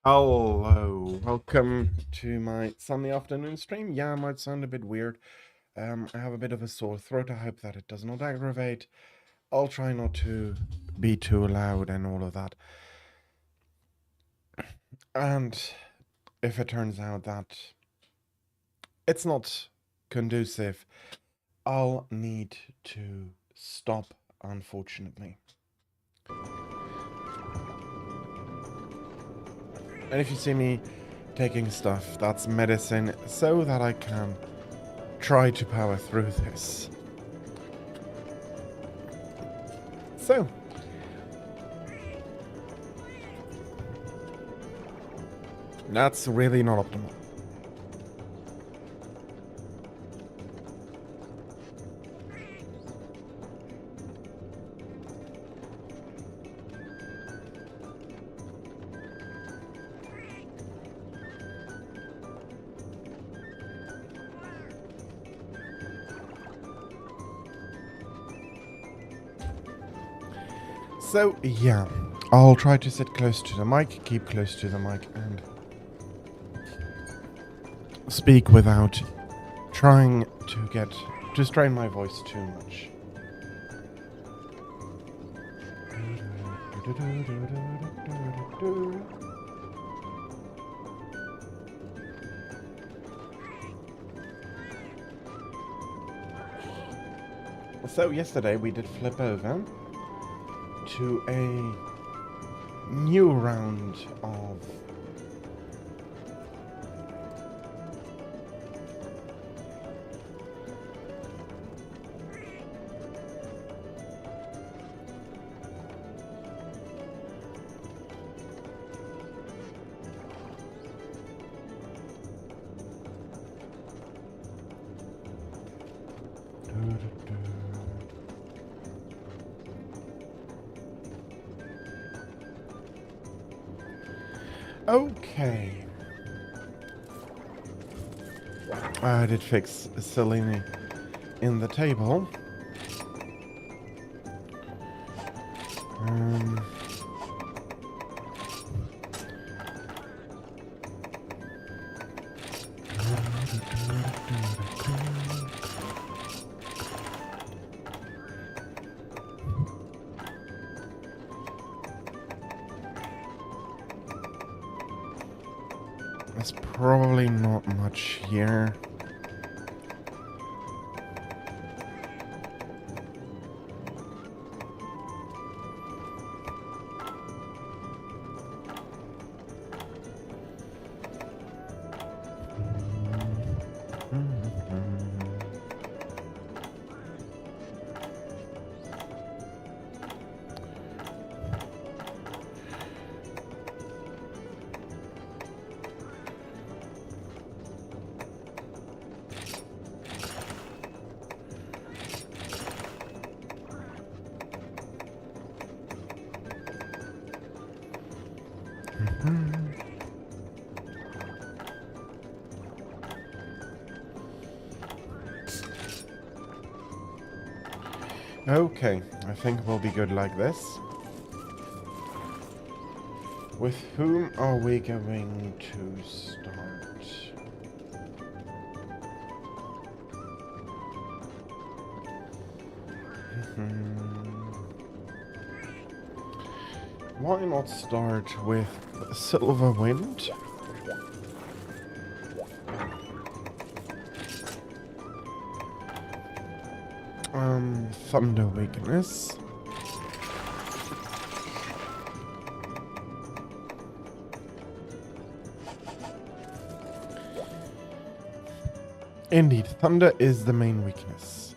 Hello, welcome to my Sunday afternoon stream. Yeah, it might sound a bit weird. I have a bit of a sore throat. I hope that it does not aggravate. I'll try not to be too loud and all of that. And if it turns out that it's not conducive, I'll need to stop, unfortunately. And if you see me taking stuff, that's medicine so that I can try to power through this. So, That's really not optimal. So, yeah, I'll try to sit close to the mic, keep close to the mic, and speak without trying to strain my voice too much. So yesterday we did flip over to a new round of okay. I did fix Selene in the table. There's probably not much here. Okay, I think we'll be good like this. With whom are we going to start? Why not start with Silver Wind? Thunder Weakness. Indeed, thunder is the main weakness.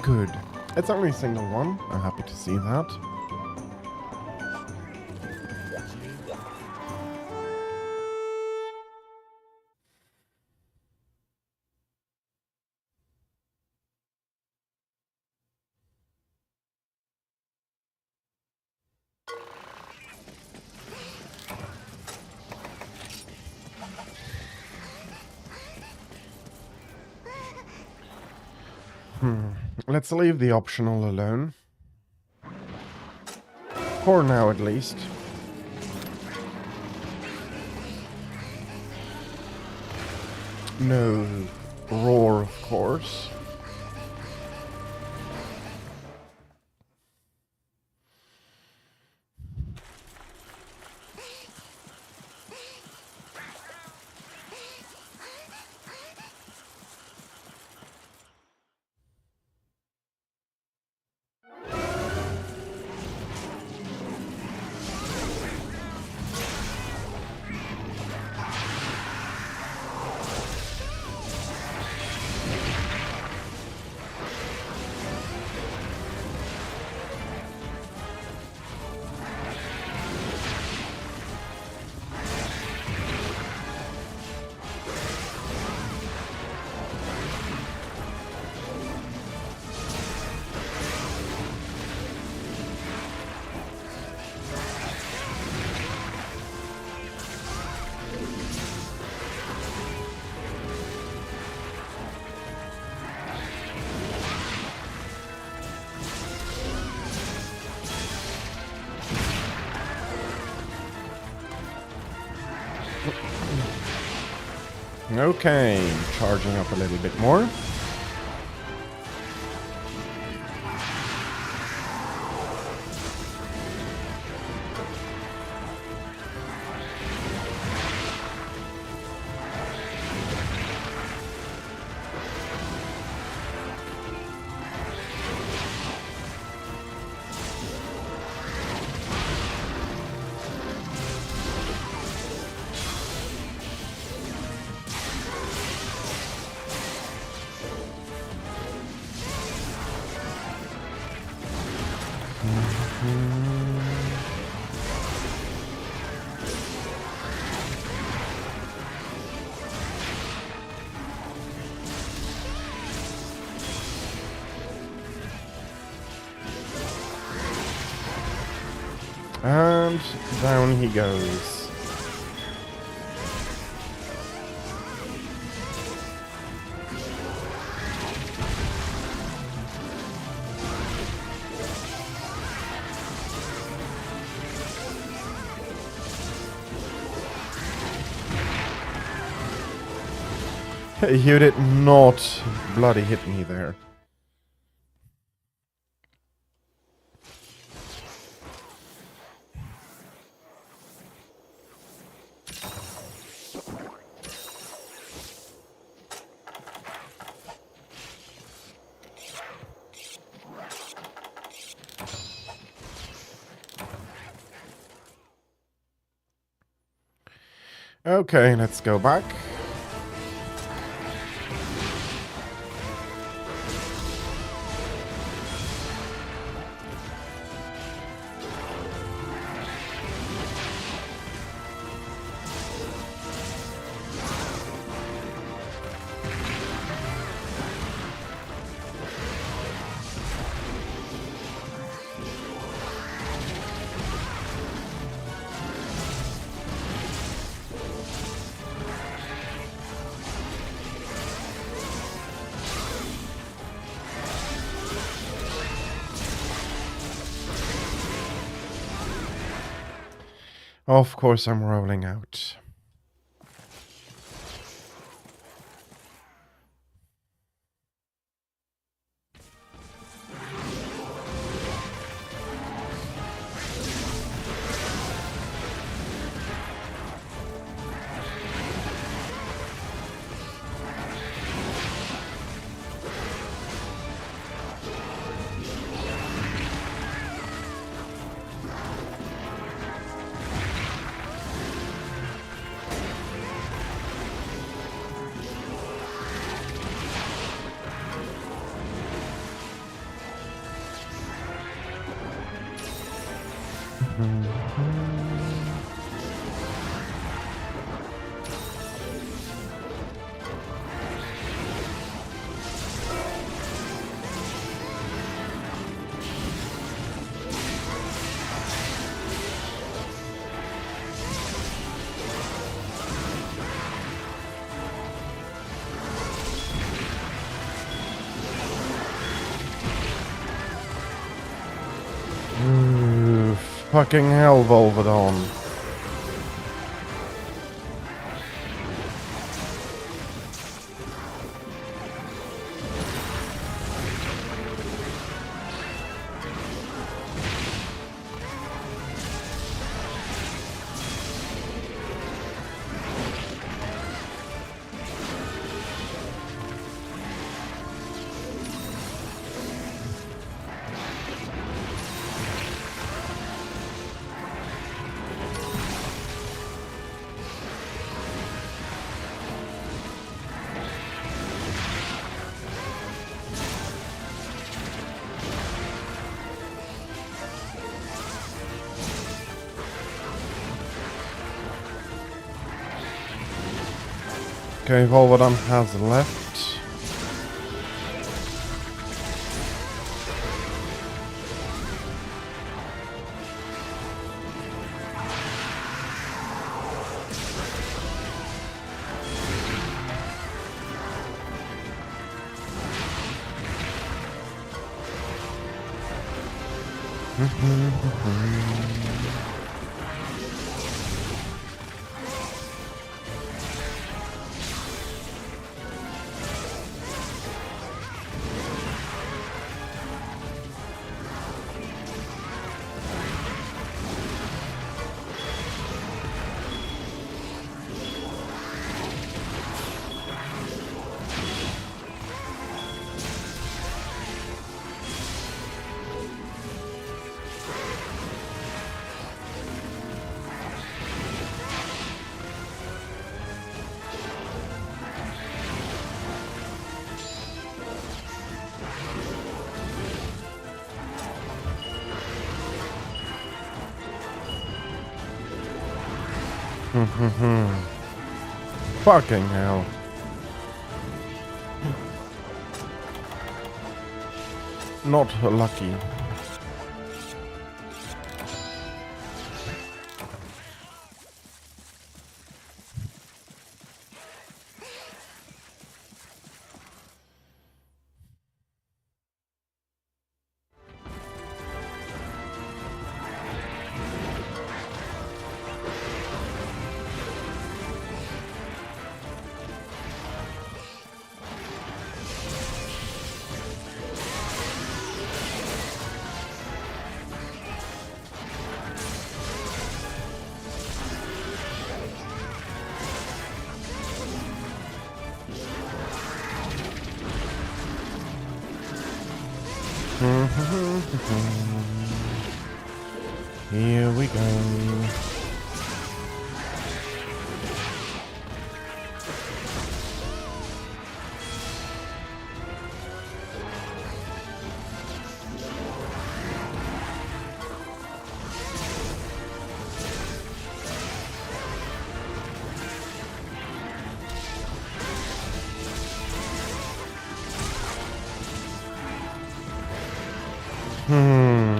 Good. It's only a single one. I'm happy to see that. Let's leave the optional alone. For now, at least. No roar, of course. Okay, charging up a little bit more. And down he goes. You did not bloody hit me there. Okay, let's go back. Of course I'm rolling out. Oof. Fucking hell, Volvodon. Okay, Volvodon has left. Fucking hell. Not lucky. Here we go.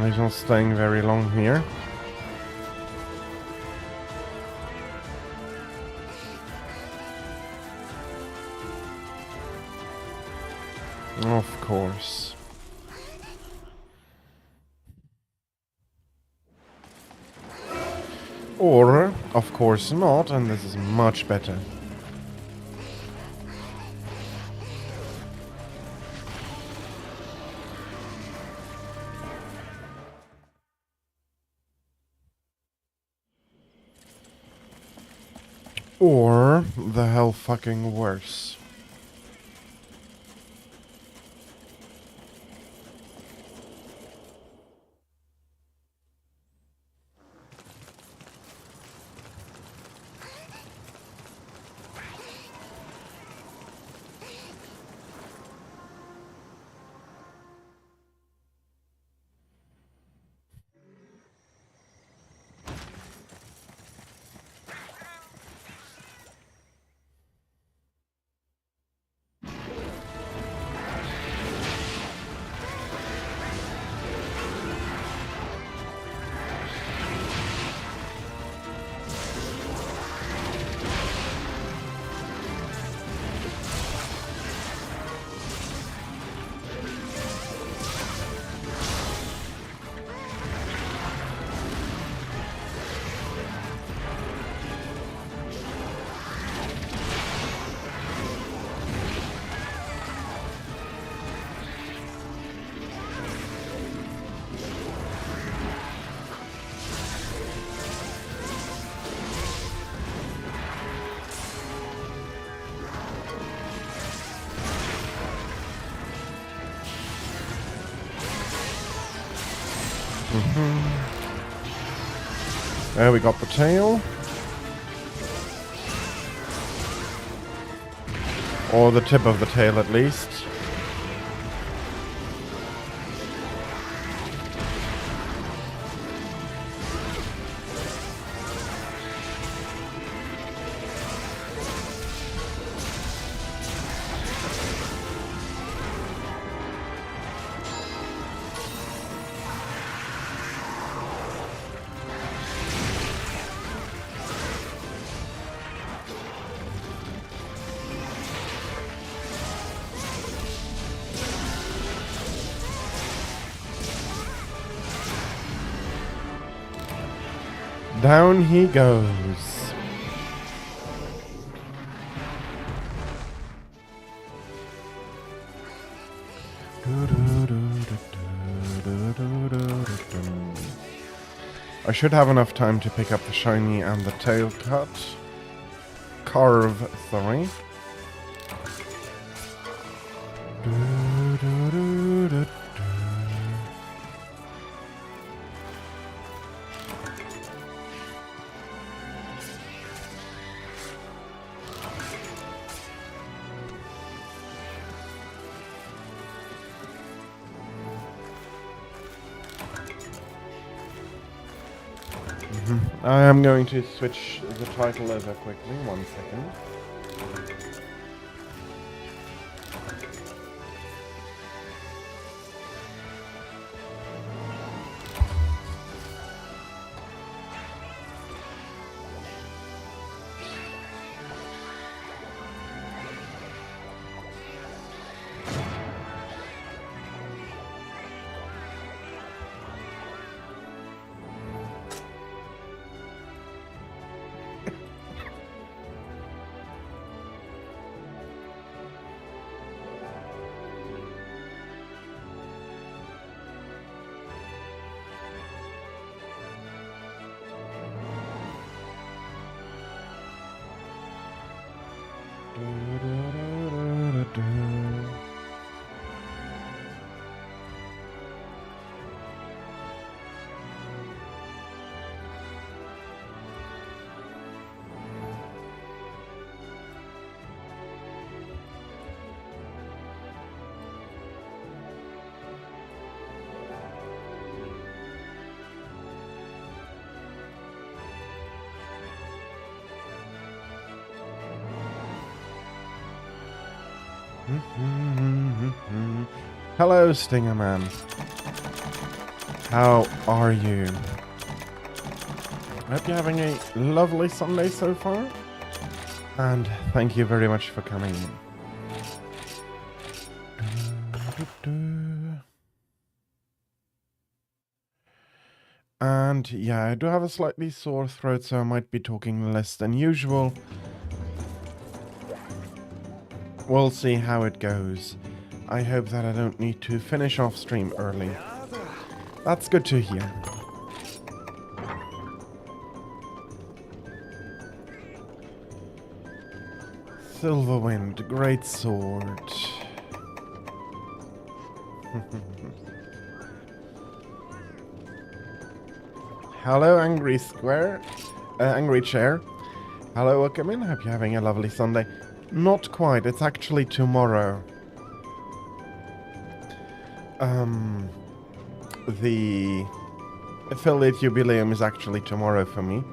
He's not staying very long here. Of course. Or, of course not, and this is much better. Or the hell fucking worse. There we got the tail. Or the tip of the tail at least. Down he goes. I should have enough time to pick up the shiny and the tail cut. Carve, sorry. I am going to switch the title over quickly, 1 second. Hello, Stingerman. How are you? I hope you're having a lovely Sunday so far. And thank you very much for coming in. And yeah, I do have a slightly sore throat, so I might be talking less than usual. We'll see how it goes. I hope that I don't need to finish off stream early. That's good to hear. Silverwind, great sword. Hello, Angry Square. Angry Chair. Hello, welcome in. Hope you're having a lovely Sunday. Not quite. It's actually tomorrow. The affiliate jubileum is actually tomorrow for me.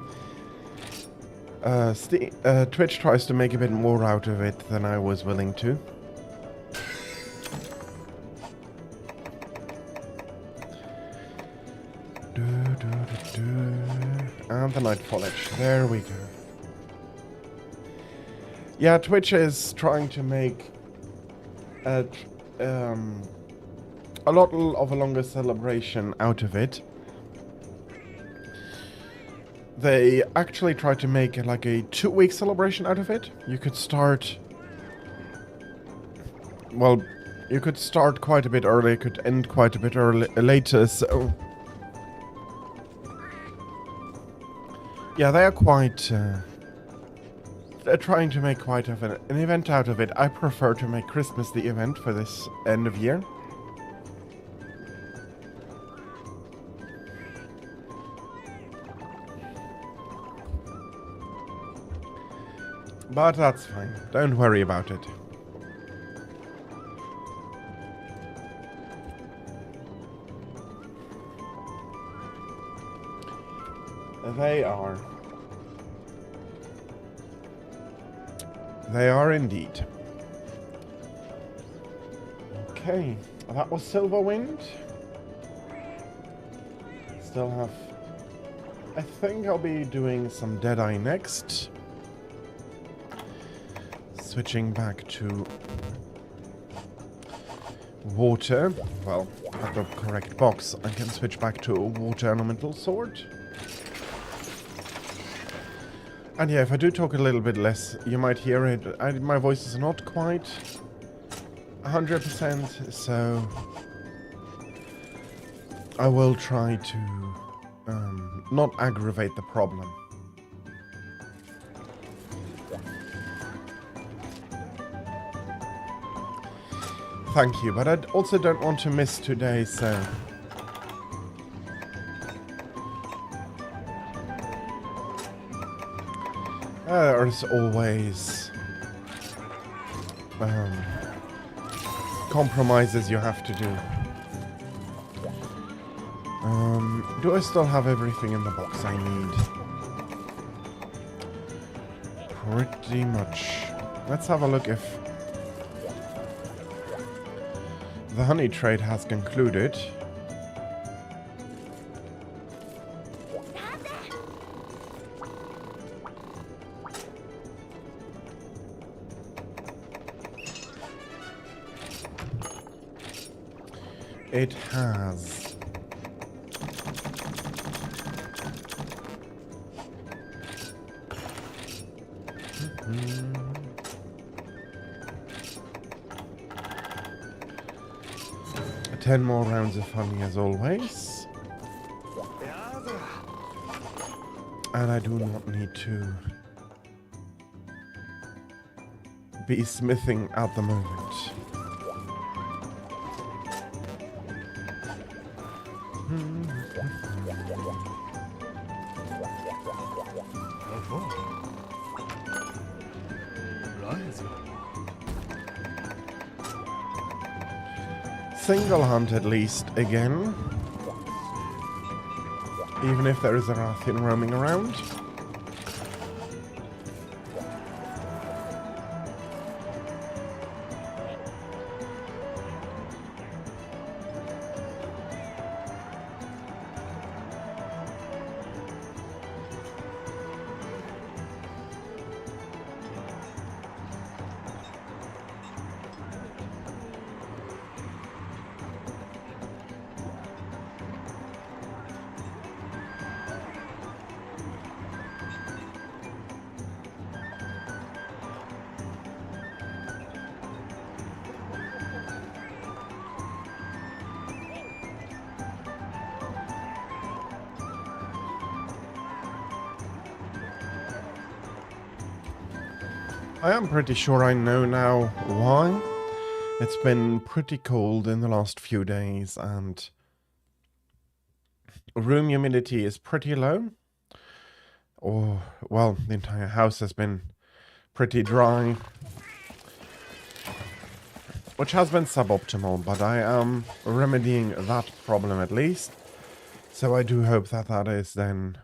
Twitch tries to make a bit more out of it than I was willing to. And the night foliage. There we go. Yeah, Twitch is trying to make a lot of a longer celebration out of it. They actually tried to make like a 2-week celebration out of it. You could start... Well, you could start quite a bit early, you could end quite a bit later, so... Yeah, they are quite... They're trying to make quite of an event out of it. I prefer to make Christmas the event for this end of year. But that's fine. Don't worry about it. They are. They are indeed. Okay, that was Silverwind. Still have... I think I'll be doing some Deadeye next. Switching back to water. Well, at the correct box, I can switch back to a water elemental sword. And yeah, if I do talk a little bit less, you might hear it. My voice is not quite 100%, so I will try to not aggravate the problem. Thank you, but I also don't want to miss today, so... there's always compromises you have to do. Do I still have everything in the box I need? Pretty much. Let's have a look if the honey trade has concluded. It has. Mm-hmm. 10 more rounds of honey as always. And I do not need to be smithing at the moment. Single hunt at least again. Even if there is a Rathian roaming around. I am pretty sure I know now why. It's been pretty cold in the last few days and room humidity is pretty low. Or, well, the entire house has been pretty dry, which has been suboptimal, but I am remedying that problem at least. So I do hope that that is then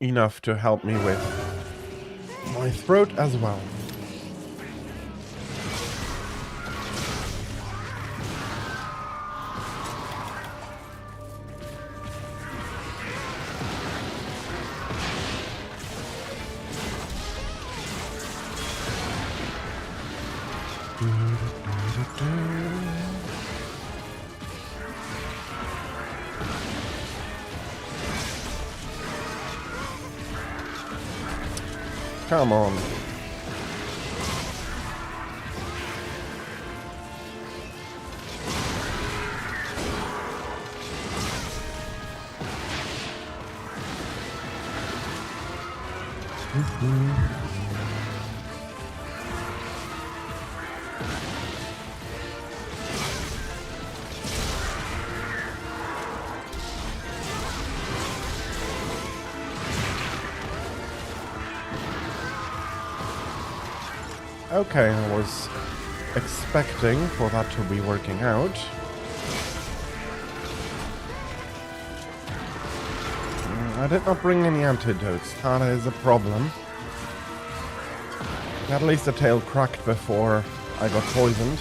enough to help me with my throat as well. Come on. Okay, I was expecting for that to be working out. I did not bring any antidotes. That is a problem. At least the tail cracked before I got poisoned.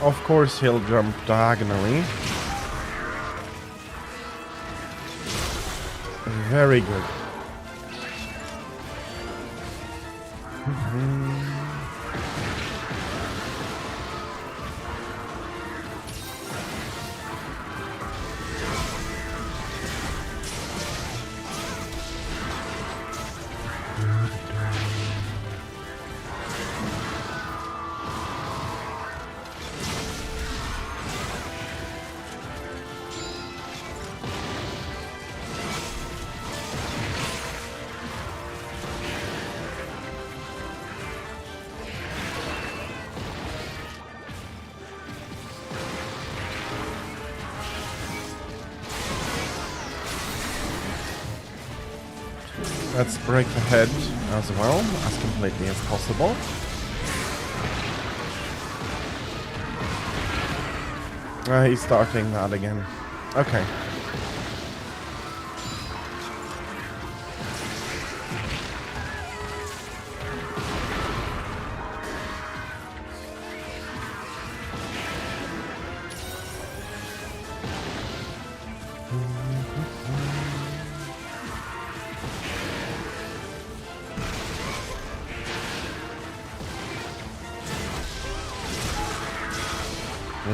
Of course he'll jump diagonally. Very good. Let's break the head as well, as completely as possible. He's starting that again. Okay.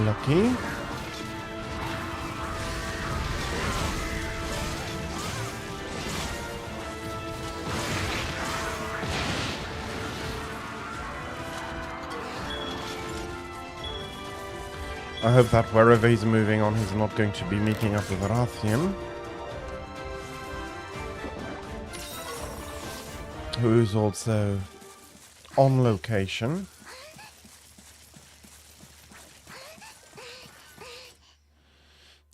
Lucky. I hope that wherever he's moving on, he's not going to be meeting up with Rathian, who's also on location.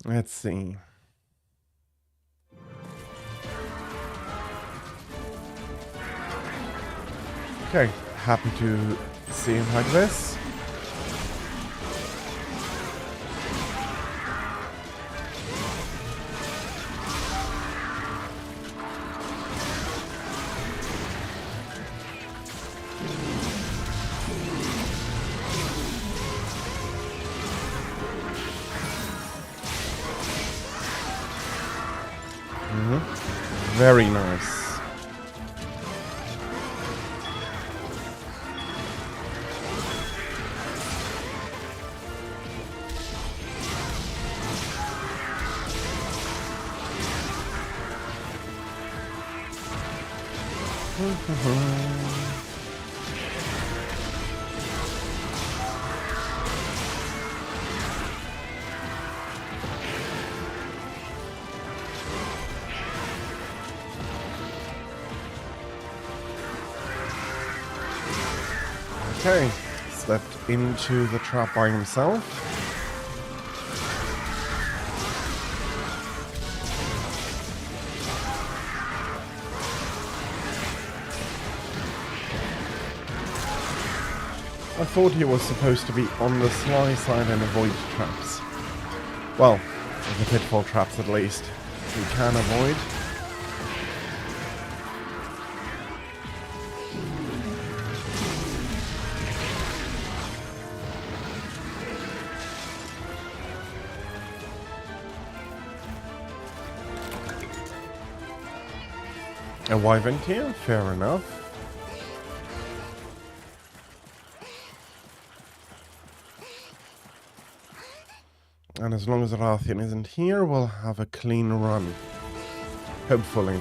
Let's see. Okay, happy to see him like this. Very nice. Okay, stepped into the trap by himself. I thought he was supposed to be on the sly side and avoid traps. Well, the pitfall traps at least. He can avoid. A wyvern here? Fair enough. And as long as Rathian isn't here, we'll have a clean run. Hopefully.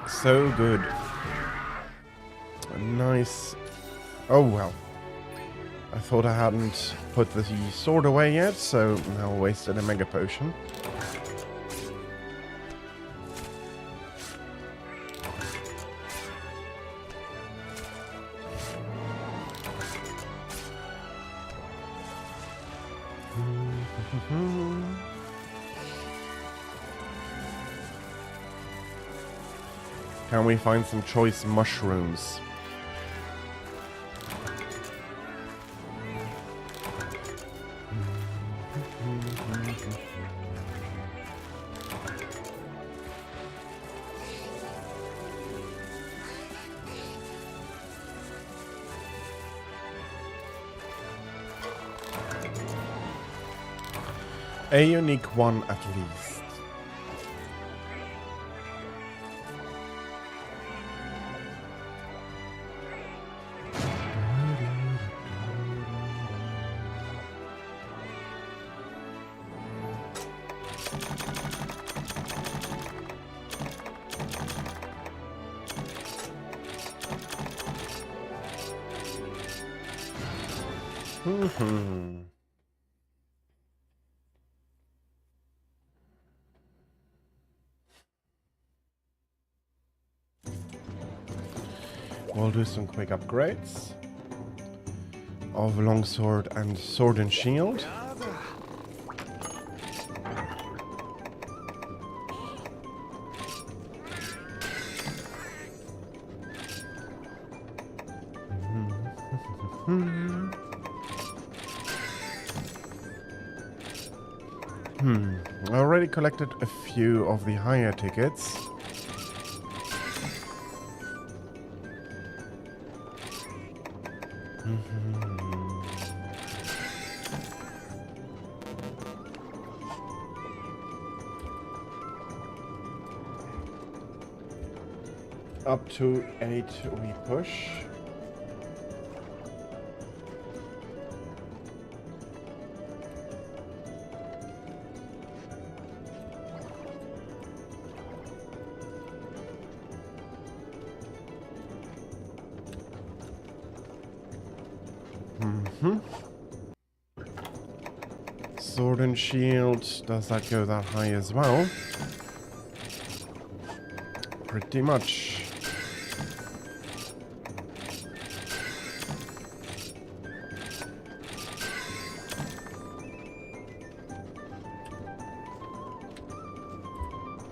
So good. A nice... Oh well. I thought I hadn't put the sword away yet, so now I wasted a mega potion. Can we find some choice mushrooms? A unique one at least. We'll do some quick upgrades of longsword and sword and shield. I already collected a few of the higher tickets. Up to 8 we push. Sword and shield, does that go that high as well? Pretty much.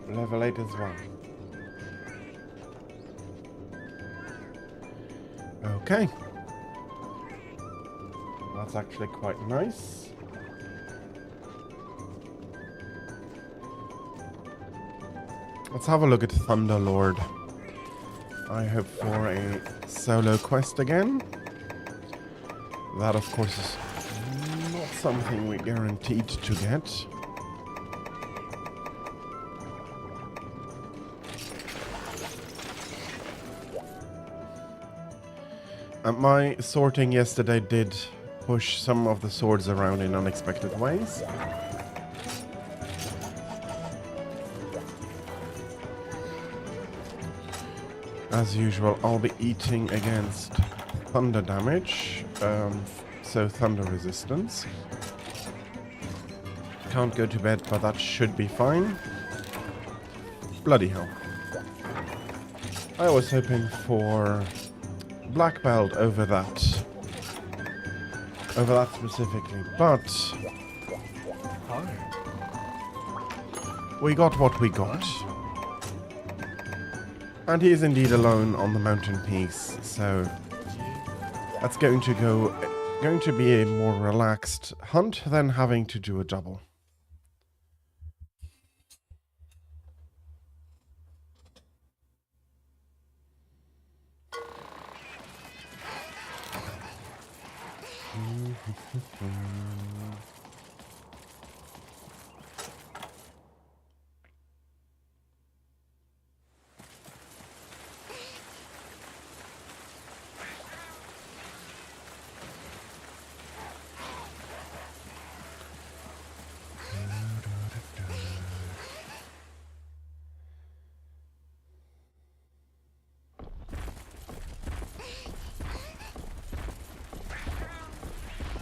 Level 8 as well. Okay. That's actually quite nice. Let's have a look at Thunderlord. I hope for a solo quest again. That, of course, is not something we're guaranteed to get. My sorting yesterday did push some of the swords around in unexpected ways. As usual, I'll be eating against thunder damage, so thunder resistance. Can't go to bed, but that should be fine. Bloody hell. I was hoping for black belt over that specifically, but we got what we got. And he is indeed alone on the mountain peaks, so that's going to be a more relaxed hunt than having to do a double.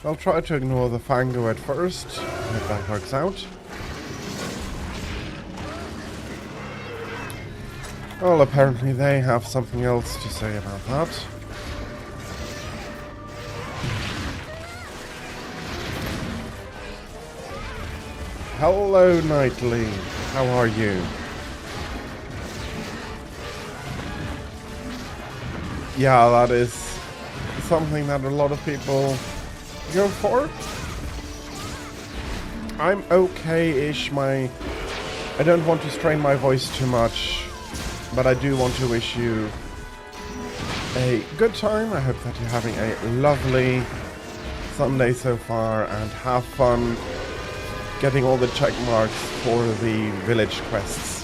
I'll try to ignore the Fango at first, if that works out. Well, apparently they have something else to say about that. Hello, Knightley. How are you? Yeah, that is something that a lot of people go for. I'm okay-ish. I don't want to strain my voice too much, but I do want to wish you a good time. I hope that you're having a lovely Sunday so far and have fun getting all the check marks for the village quests.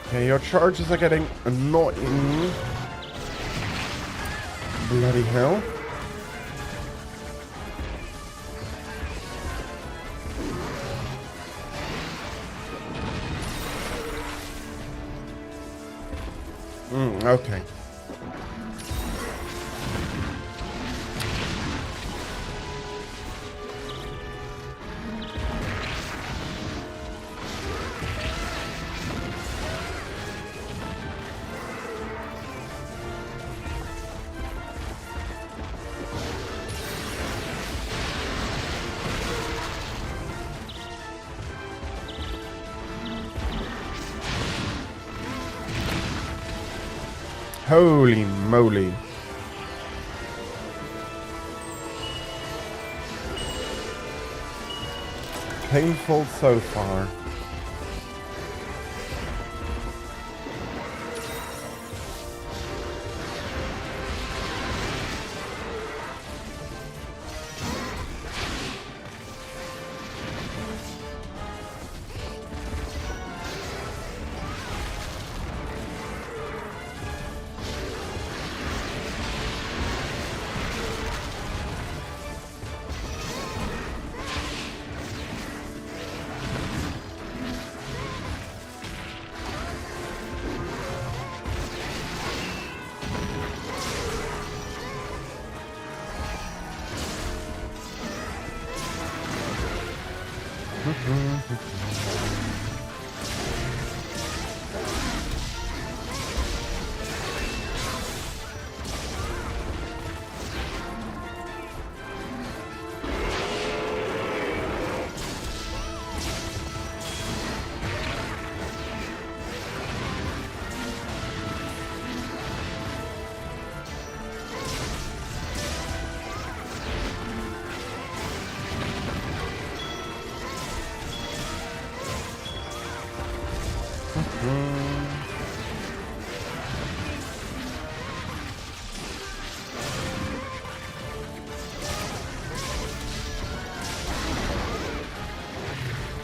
Okay, your charges are getting annoying. Bloody hell. Okay. Holy moly. Painful so far.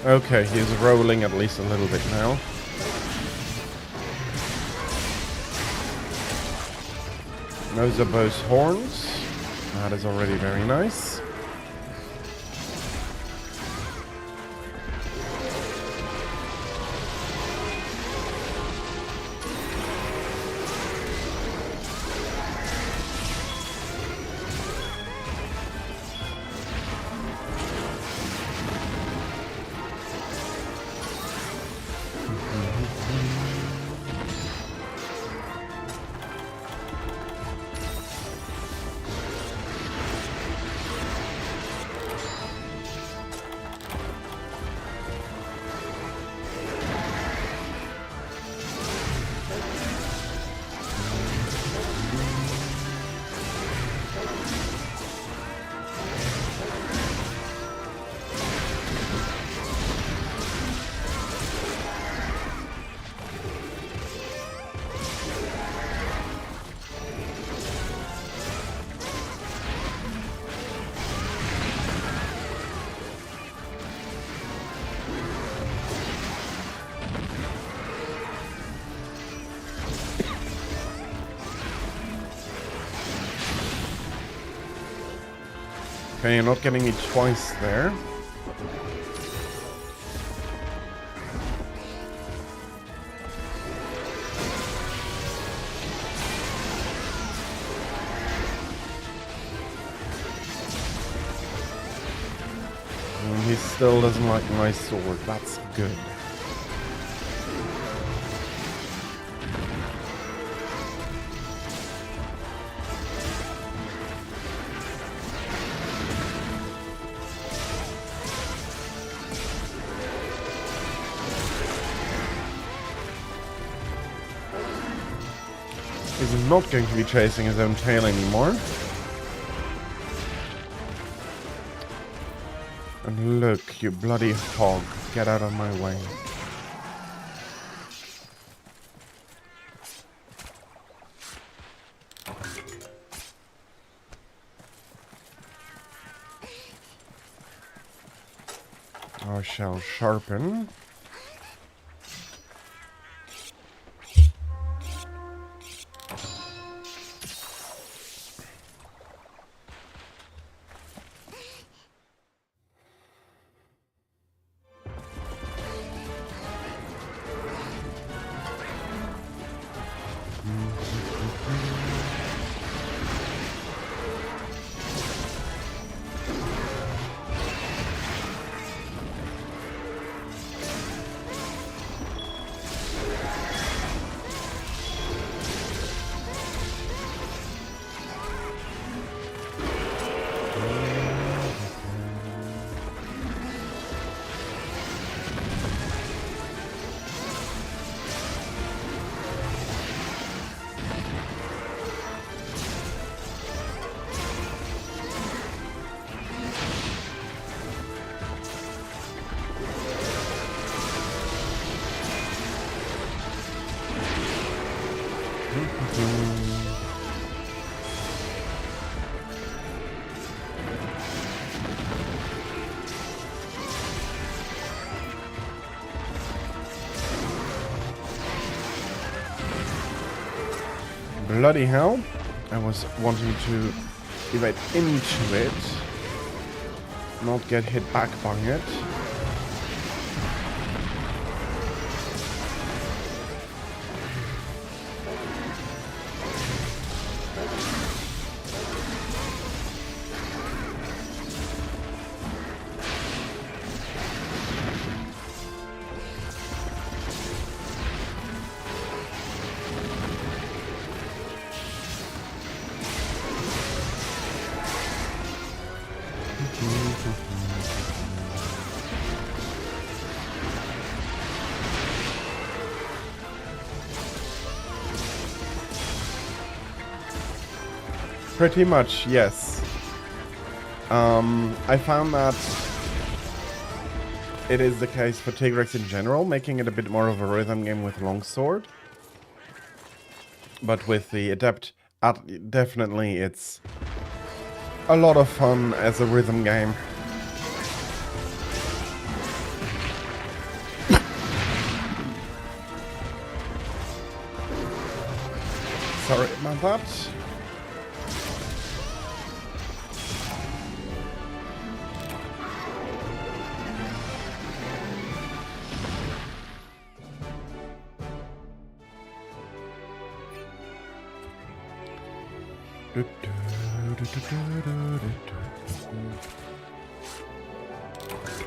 Okay, he's rolling at least a little bit now. Those are both horns. That is already very nice. Okay, you're not getting me twice there. And he still doesn't like my sword. That's good. He's not going to be chasing his own tail anymore. And look, you bloody hog, get out of my way. I shall sharpen. Bloody hell. I was wanting to evade into it, not get hit back by it. Pretty much, yes. I found that it is the case for Tigrex in general, making it a bit more of a rhythm game with longsword. But with the Adept, definitely it's a lot of fun as a rhythm game. Sorry about that.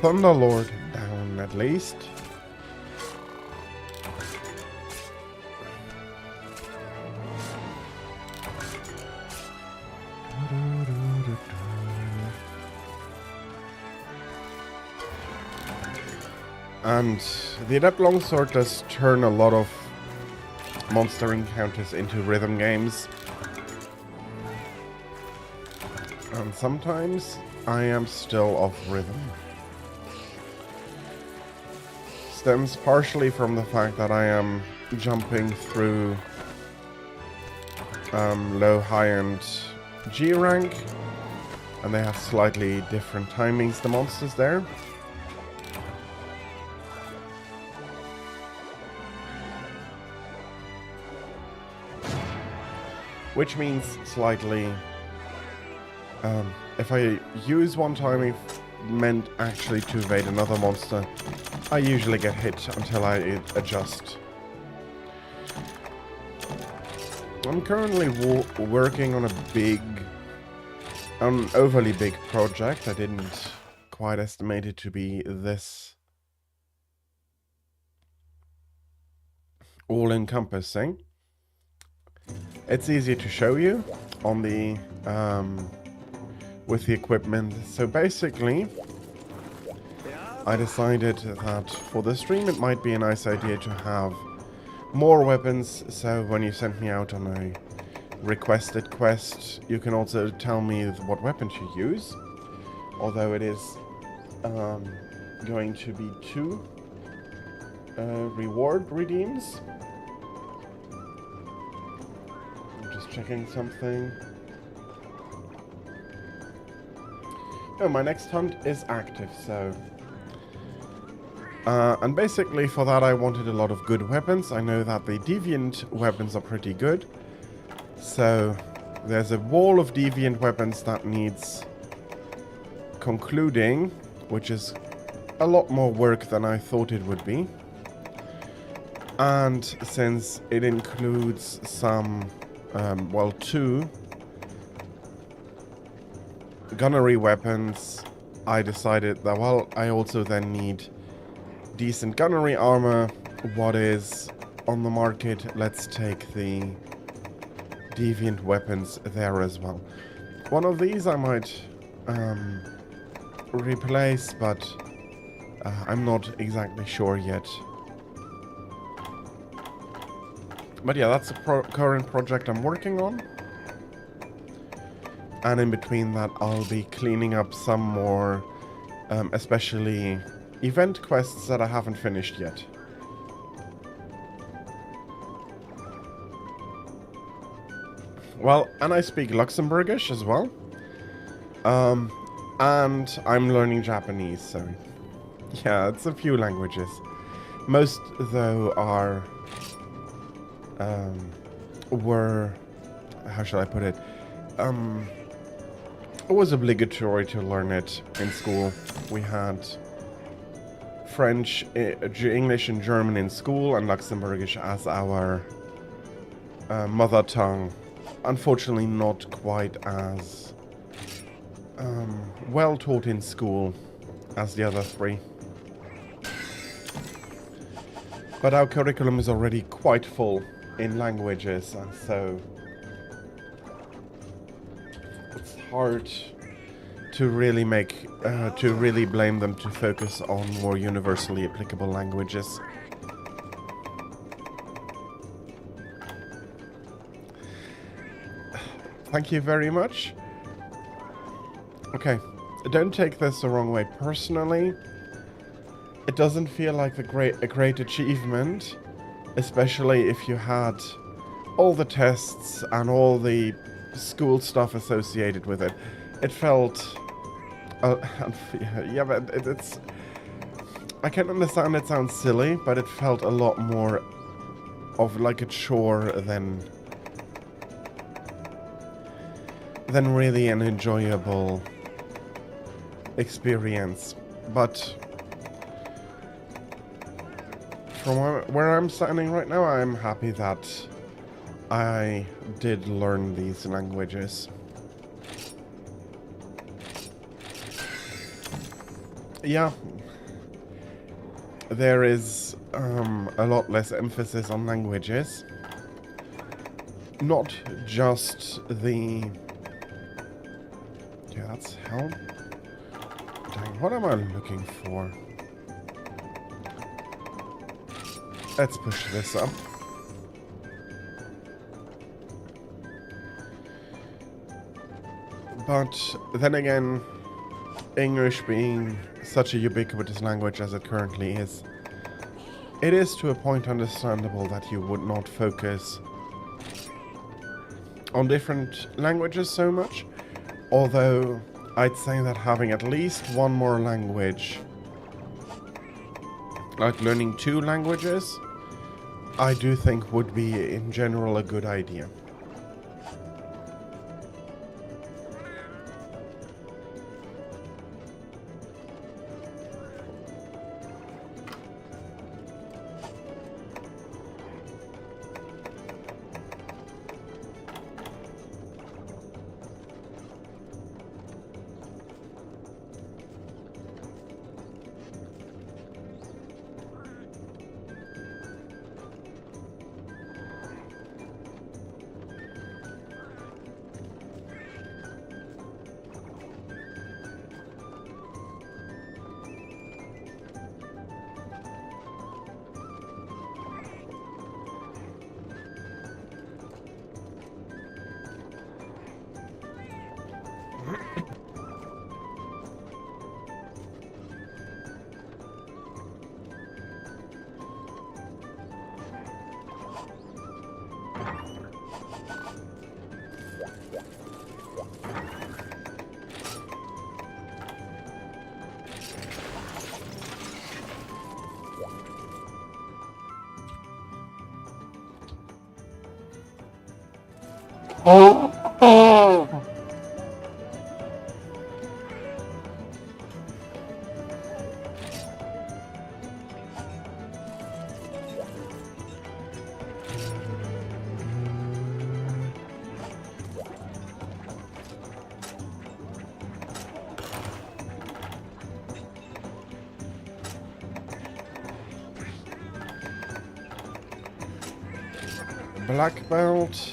Thunderlord down at least. And the Adept Longsword does turn a lot of monster encounters into rhythm games. And sometimes I am still off rhythm. Stems partially from the fact that I am jumping through low, high, and G rank, and they have slightly different timings, the monsters there. Which means slightly if I use one timing meant actually to evade another monster, I usually get hit until I adjust. I'm currently working on an overly big project. I didn't quite estimate it to be this all-encompassing. It's easier to show you on the with the equipment. So basically, I decided that for the stream it might be a nice idea to have more weapons, so when you send me out on a requested quest, you can also tell me what weapon to use. Although it is going to be 2 reward redeems. I'm just checking something. Oh, my next hunt is active, so... and basically for that I wanted a lot of good weapons. I know that the deviant weapons are pretty good. So there's a wall of deviant weapons that needs concluding, which is a lot more work than I thought it would be. And since it includes some, well, 2 gunnery weapons, I decided that, well, I also then need decent gunnery armor. What is on the market? Let's take the deviant weapons there as well. One of these I might replace, but I'm not exactly sure yet. But yeah, that's the current project I'm working on. And in between that, I'll be cleaning up some more, especially event quests that I haven't finished yet. Well, and I speak Luxembourgish as well. And I'm learning Japanese, so yeah, it's a few languages. Most, though, are, were, how shall I put it? It was obligatory to learn it in school. We had French, English and German in school, and Luxembourgish as our mother tongue. Unfortunately not quite as well taught in school as the other 3. But our curriculum is already quite full in languages, and so it's hard to really blame them to focus on more universally applicable languages. Thank you very much. Okay, don't take this the wrong way. Personally, it doesn't feel like a great achievement, especially if you had all the tests and all the school stuff associated with it. It felt... yeah, but it's... I can understand it sounds silly, but it felt a lot more of like a chore than really an enjoyable experience. But from where I'm standing right now, I'm happy that I did learn these languages. Yeah, there is a lot less emphasis on languages. Not just the... Yeah, that's hell. Dang, what am I looking for? Let's push this up. But then again, English being such a ubiquitous language as it currently is, it is to a point understandable that you would not focus on different languages so much. Although, I'd say that having at least one more language, like learning 2 languages, I do think would be in general a good idea. Black belt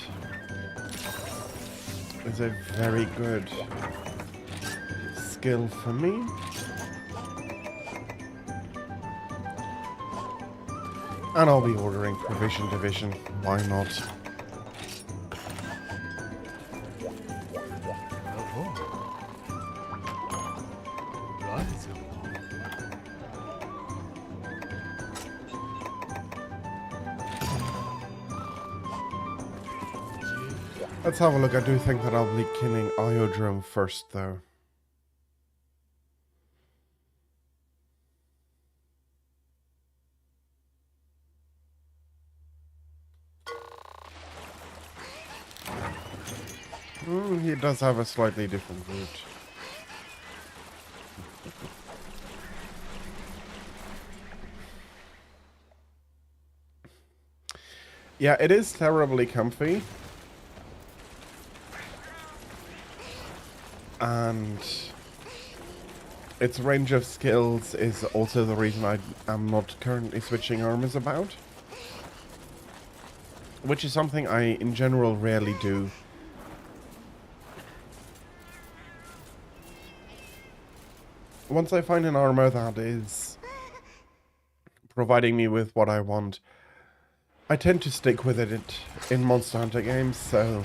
is a very good skill for me. And I'll be ordering provision division. Why not? Let's have a look. I do think that I'll be killing Iodrome first, though. He does have a slightly different route. Yeah, it is terribly comfy. And its range of skills is also the reason I am not currently switching armors about. Which is something I, in general, rarely do. Once I find an armor that is providing me with what I want, I tend to stick with it in Monster Hunter games, so...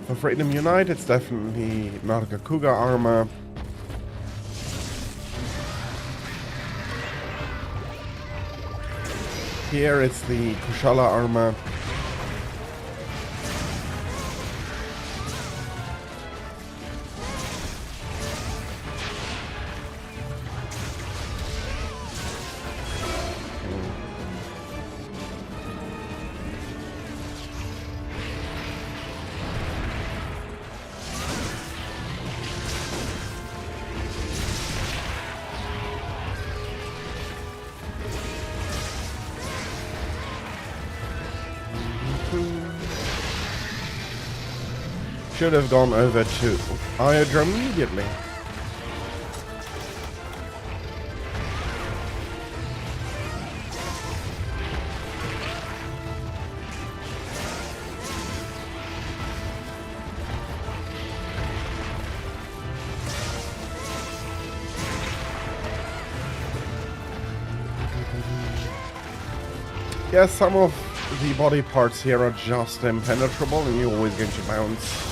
For Freedom Unite, it's definitely Nargacuga armor. Here it's the Kushala armor. Should have gone over to Iodrome immediately. Yes, some of the body parts here are just impenetrable and you're always going to bounce.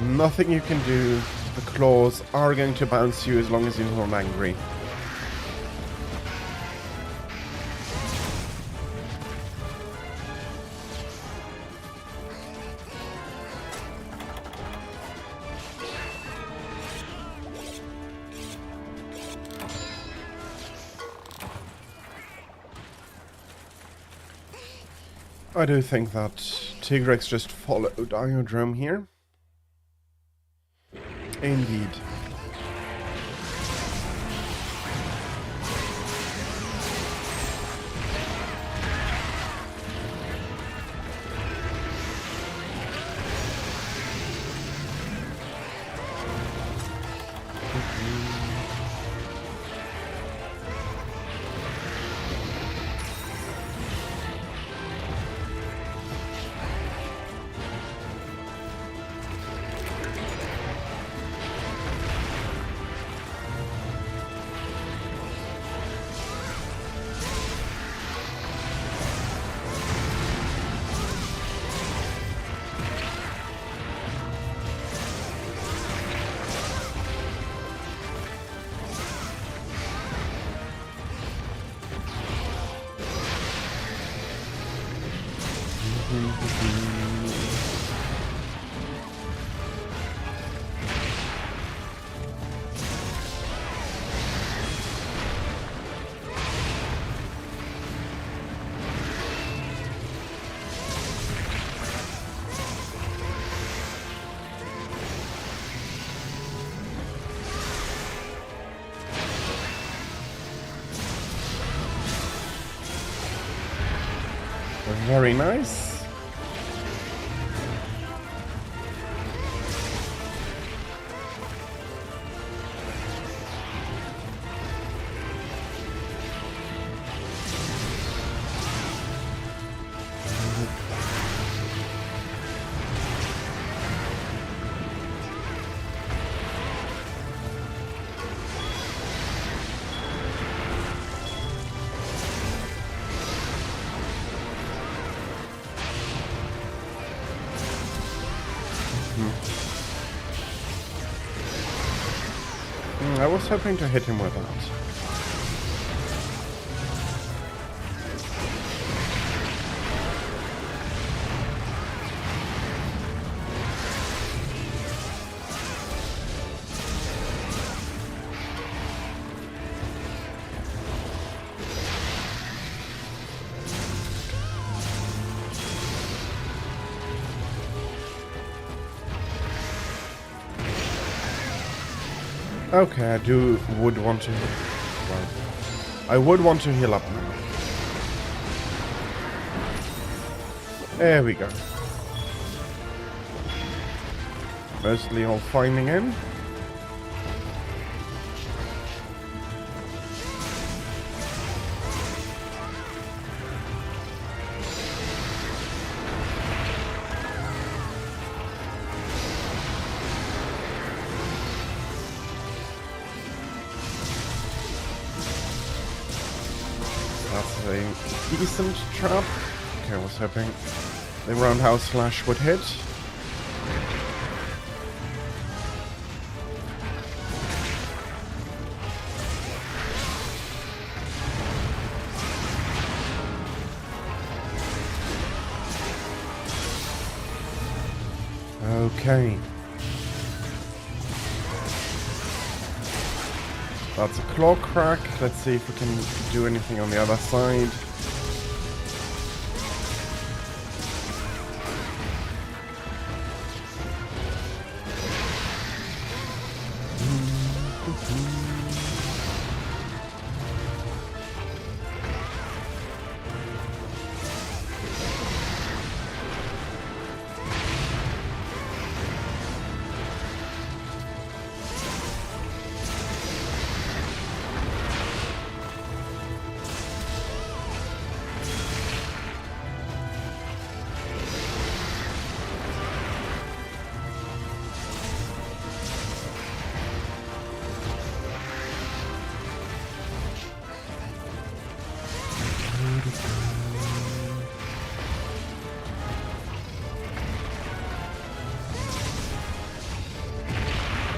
Nothing you can do. The claws are going to bounce you as long as you're not angry. I do think that Tigrex just followed Iodrome here. Indeed. Very nice. I was hoping to hit him with that. Okay, I would want to. Well, I would want to heal up now. There we go. Mostly all finding in. That's a decent trap. Okay, I was hoping the roundhouse slash would hit. Okay. That's a claw crack. Let's see if we can do anything on the other side.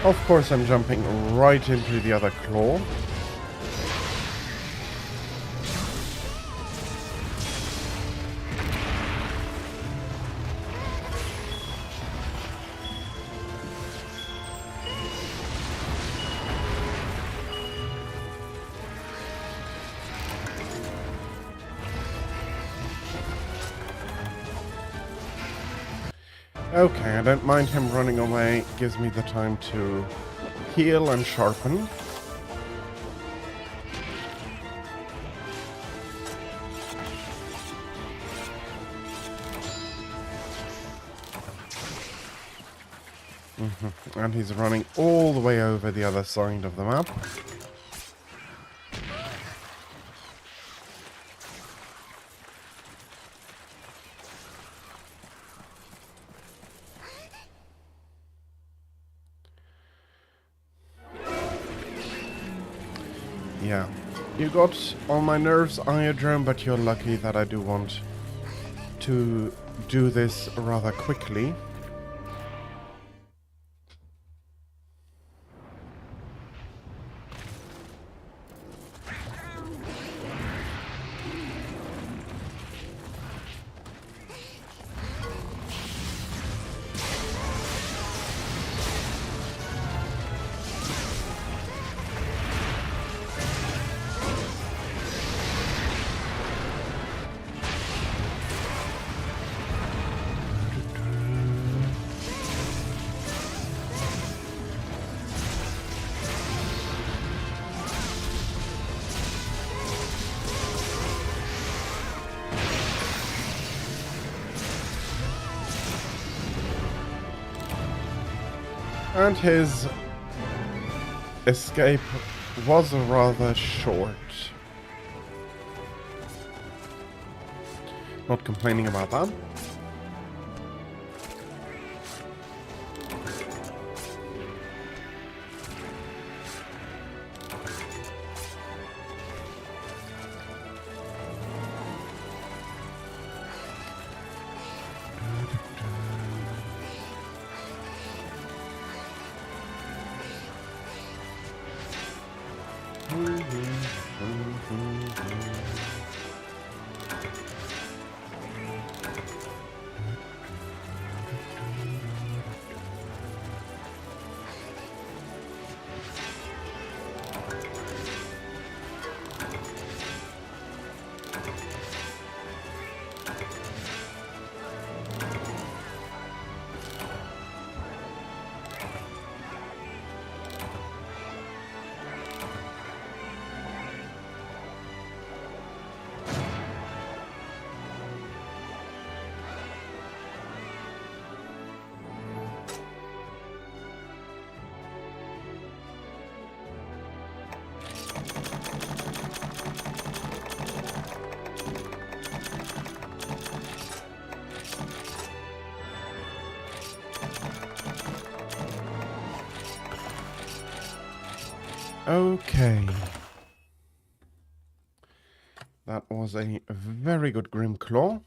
Of course, I'm jumping right into the other claw. Okay, I don't mind him running away. It gives me the time to heal and sharpen. And he's running all the way over the other side of the map. Yeah, you got on my nerves, Iodrome, but you're lucky that I do want to do this rather quickly. And his escape was rather short. Not complaining about that. Okay. That was a very good Grim Claw.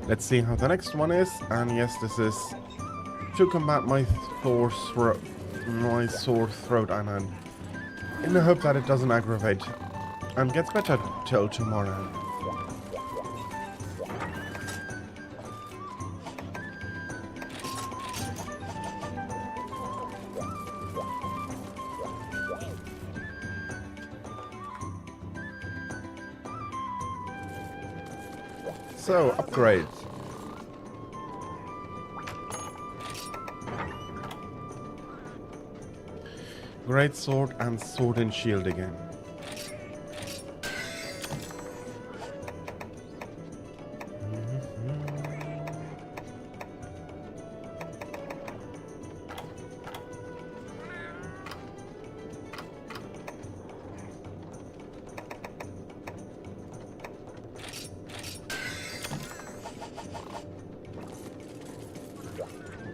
Let's see how the next one is. And yes, this is to combat my sore throat, and in the hope that it doesn't aggravate and gets better till tomorrow. So, upgrades. Great sword and sword and shield again.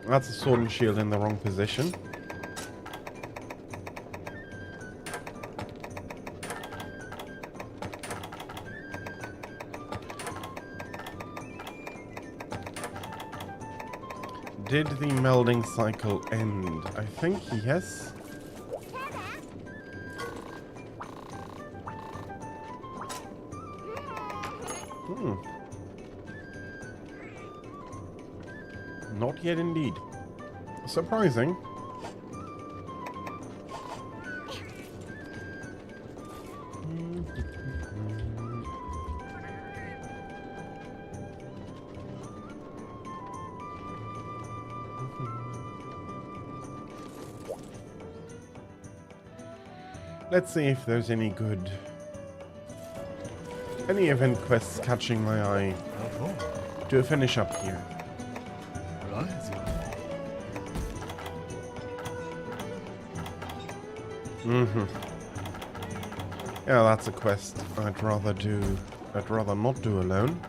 That's a sword and shield in the wrong position. Did the melding cycle end? I think yes. Not yet indeed. Surprising. Let's see if there's any event quests catching my eye to finish up here. Yeah, that's a quest I'd rather not do alone.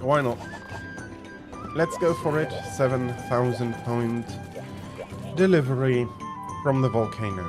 Why not? Let's go for it. 7,000 point delivery from the volcano.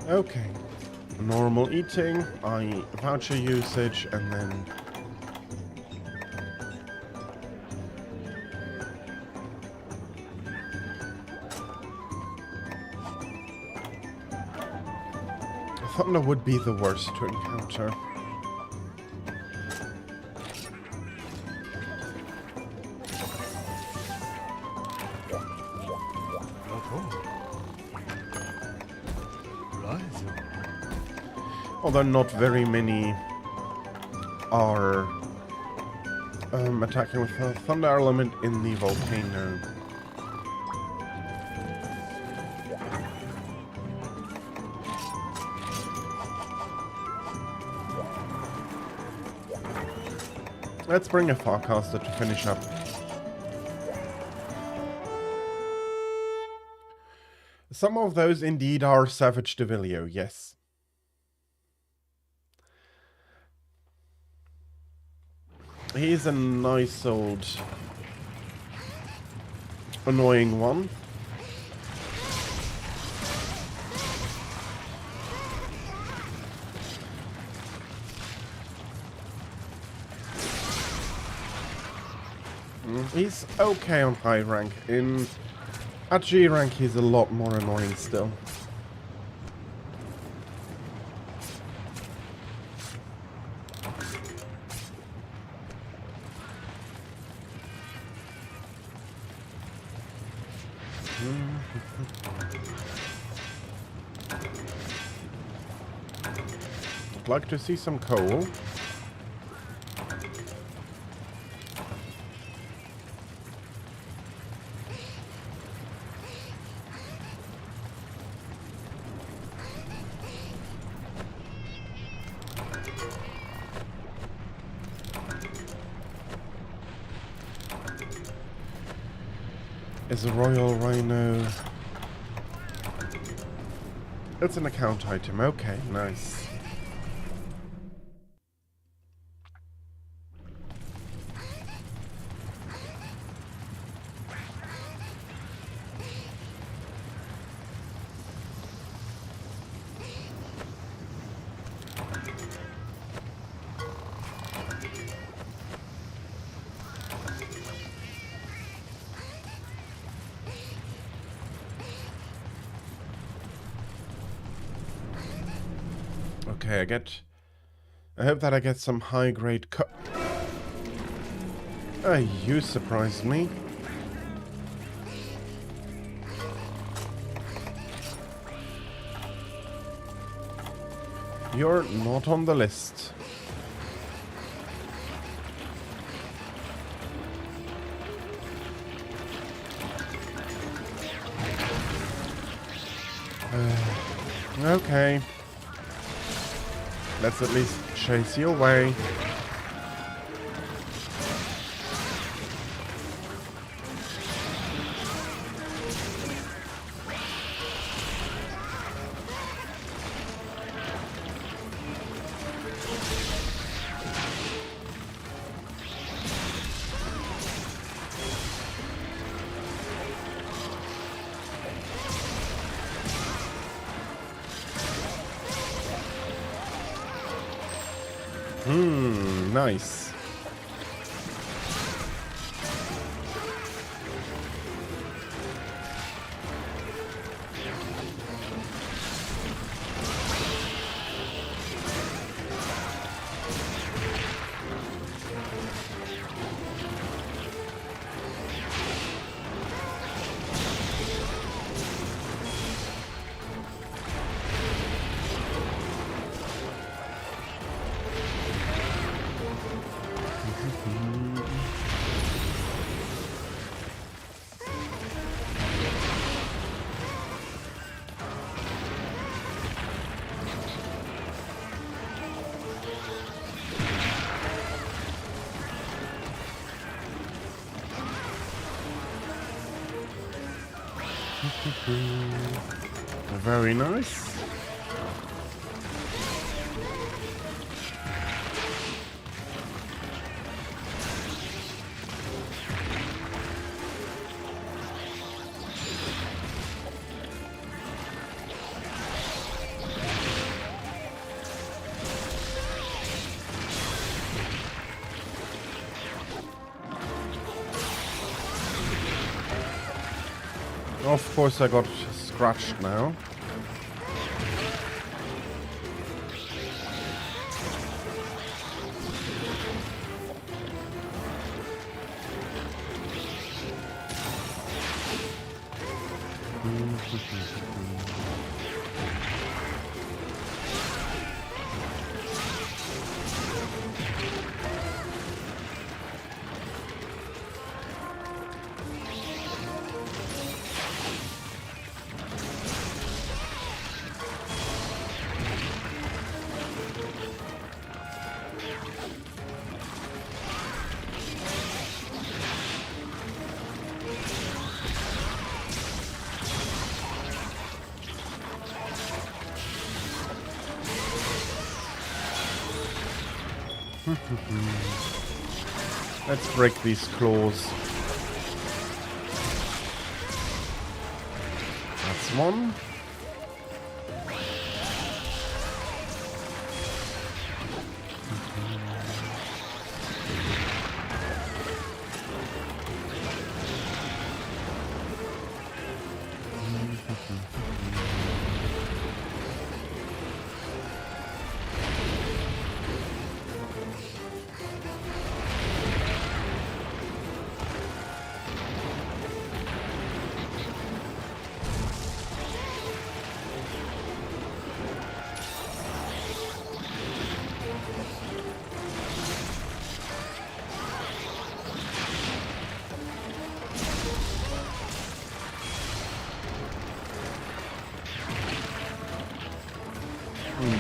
Okay. Normal eating, voucher usage, and then... Thunder would be the worst to encounter. Although not very many are attacking with the thunder element in the volcano. Let's bring a Farcaster to finish up. Some of those indeed are Savage Devilio, yes. He's a nice old annoying one. He's okay on high rank. At G rank he's a lot more annoying still. I'd like to see some coal. Is a Royal Rhino... It's an account item, okay, nice. Okay, I hope that I get some high-grade you surprised me. You're not on the list. Okay. Let's at least chase you away. Nice. Very nice. Of course I got scratched now. Let's break these claws. That's one.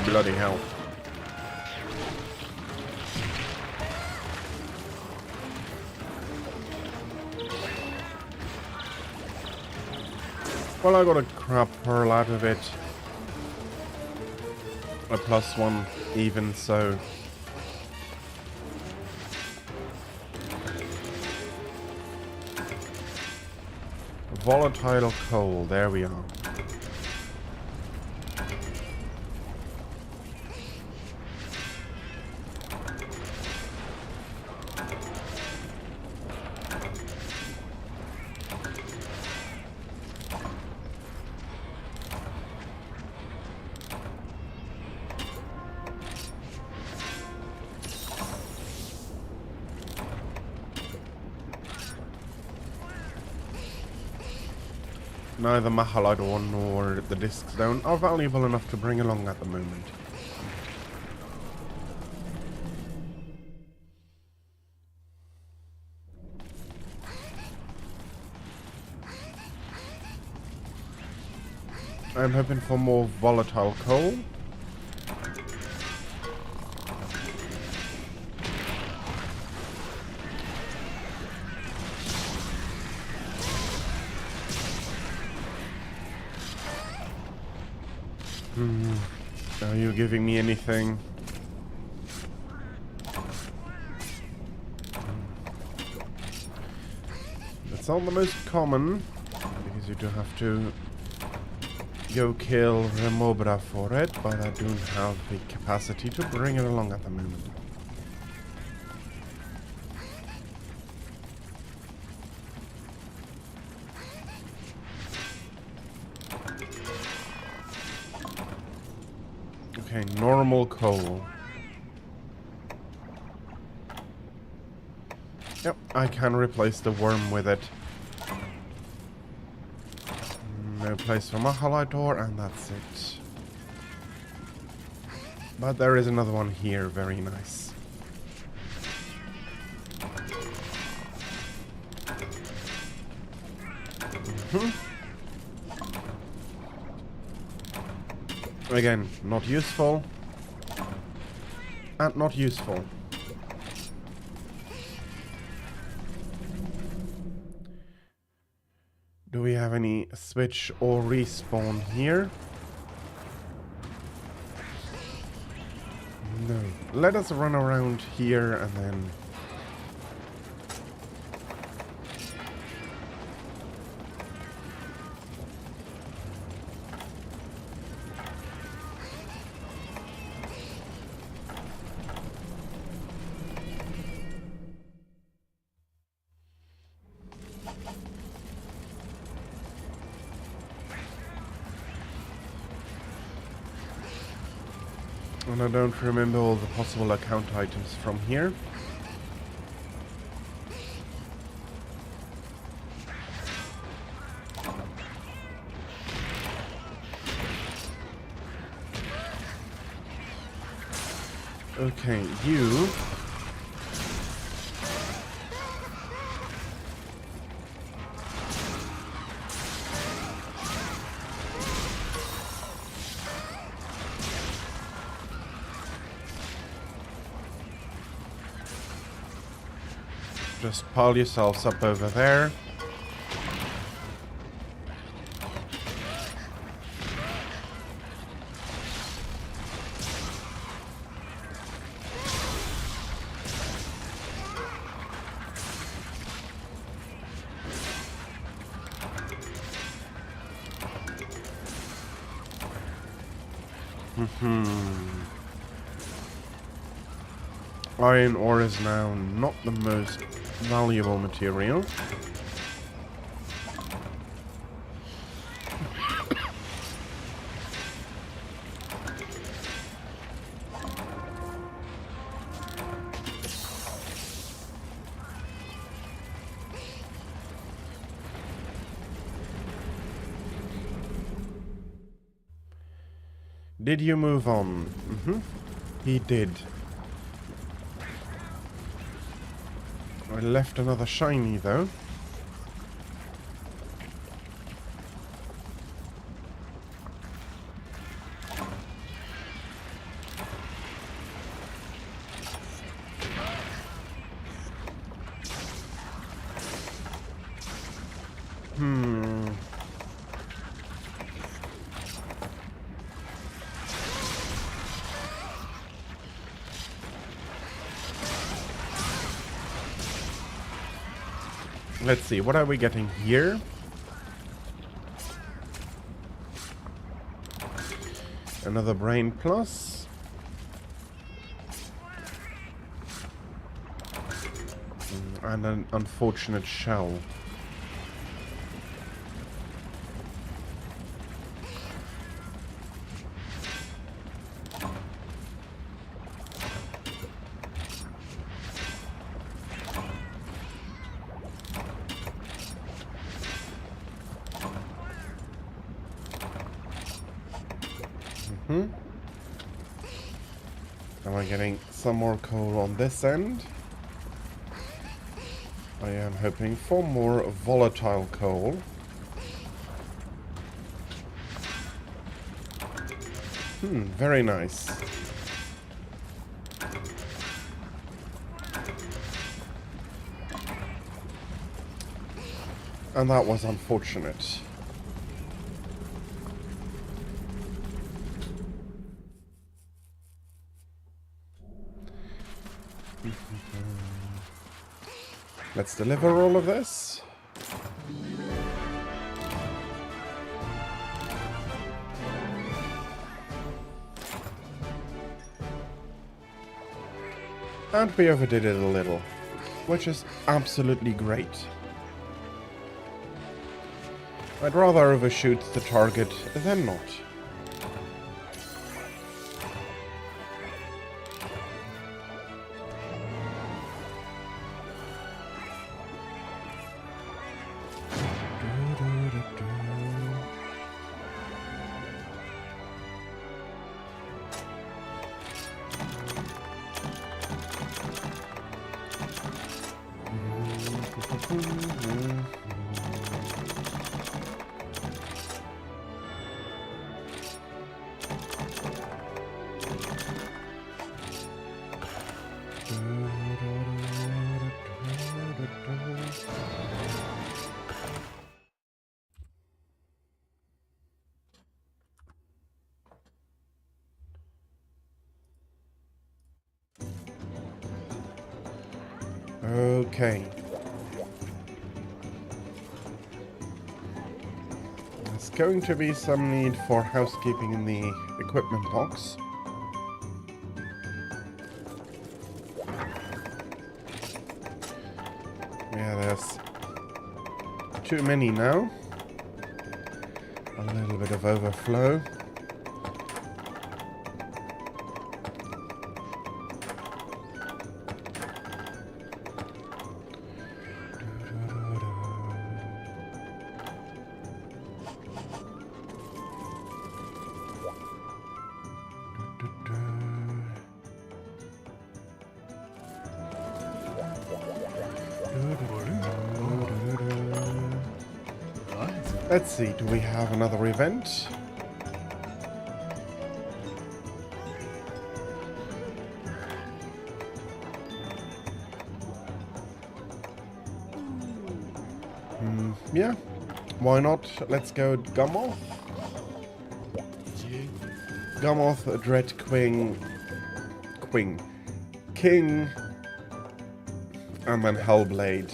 Bloody hell. Well, I got a crab pearl out of it. A +1 even so. Volatile coal, there we are. Neither Mahalidor nor the Disc Stone are valuable enough to bring along at the moment. I'm hoping for more volatile coal. Are you giving me anything? It's not the most common, because you do have to go kill Remobra for it, but I don't have the capacity to bring it along at the moment. Okay, normal coal. Yep, I can replace the worm with it. No place for Mahalidor, and that's it. But there is another one here, very nice. Again, not useful. And not useful. Do we have any switch or respawn here? No. Let us run around here and then... And I don't remember all the possible account items from here. Okay, you... just pile yourselves up over there. Iron ore is now not the most valuable material. Did you move on? He did. I left another shiny though. Let's see, what are we getting here? Another brain plus. And an unfortunate shell. Am I getting some more coal on this end? I am hoping for more volatile coal. Very nice. And that was unfortunate. Let's deliver all of this. And we overdid it a little, which is absolutely great. I'd rather overshoot the target than not. Okay. There's going to be some need for housekeeping in the equipment box. Yeah, there's too many now. A little bit of overflow. Let's see, do we have another event? Yeah, why not? Let's go Gummoth. Gummoth, Dread King, and then Hellblade.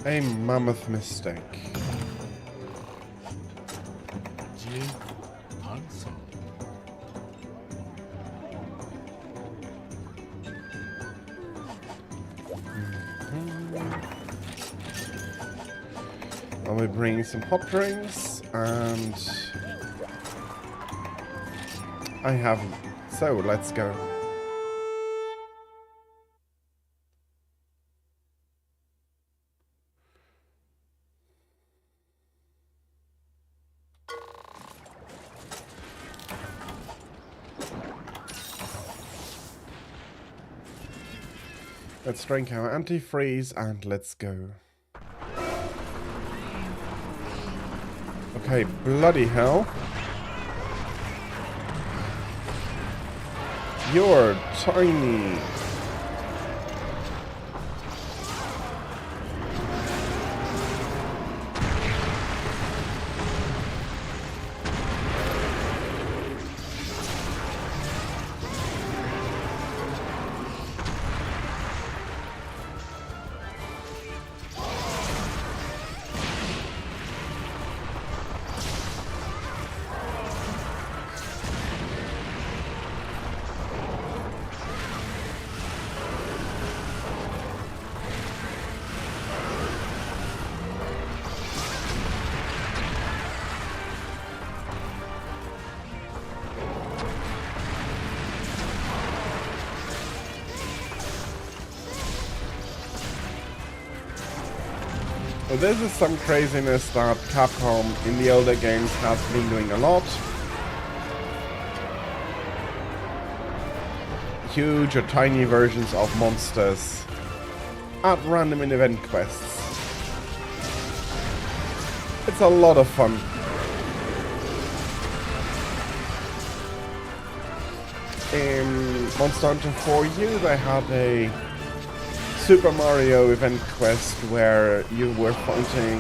A mammoth mistake. I'll be bringing some hot drinks, and I haven't. So let's go. Let's drink our antifreeze and let's go. Okay, bloody hell. You're tiny. Well, this is some craziness that Capcom in the older games has been doing a lot. Huge or tiny versions of monsters at random in event quests. It's a lot of fun. In Monster Hunter 4U they had a Super Mario event quest where you were fighting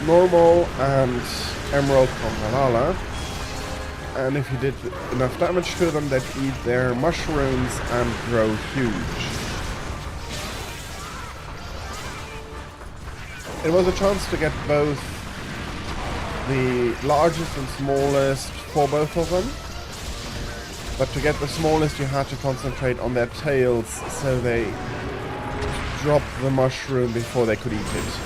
Normal and Emerald from Valhalla, and if you did enough damage to them, they'd eat their mushrooms and grow huge. It was a chance to get both the largest and smallest for both of them. But to get the smallest you had to concentrate on their tails so they dropped the mushroom before they could eat it.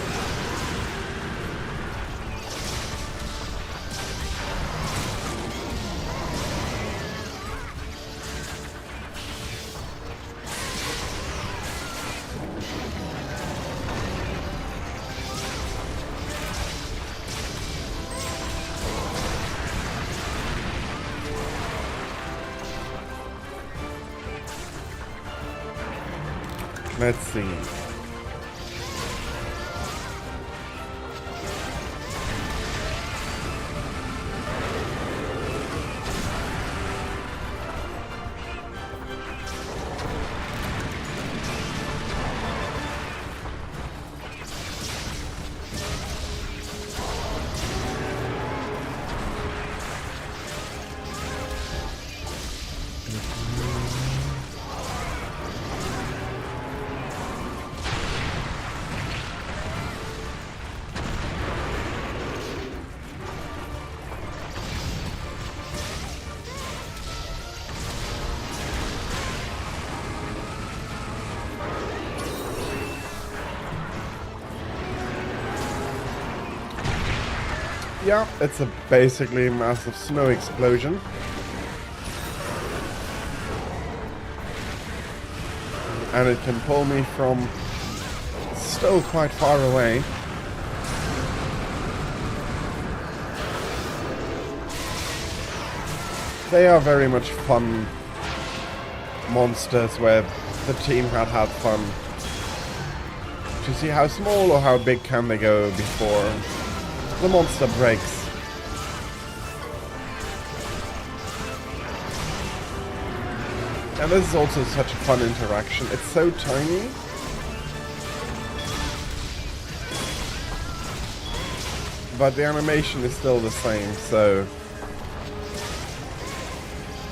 Let's see. Yeah, it's basically a massive snow explosion. And it can pull me from still quite far away. They are very much fun monsters where the team had fun. To see how small or how big can they go before the monster breaks. And this is also such a fun interaction. It's so tiny. But the animation is still the same, so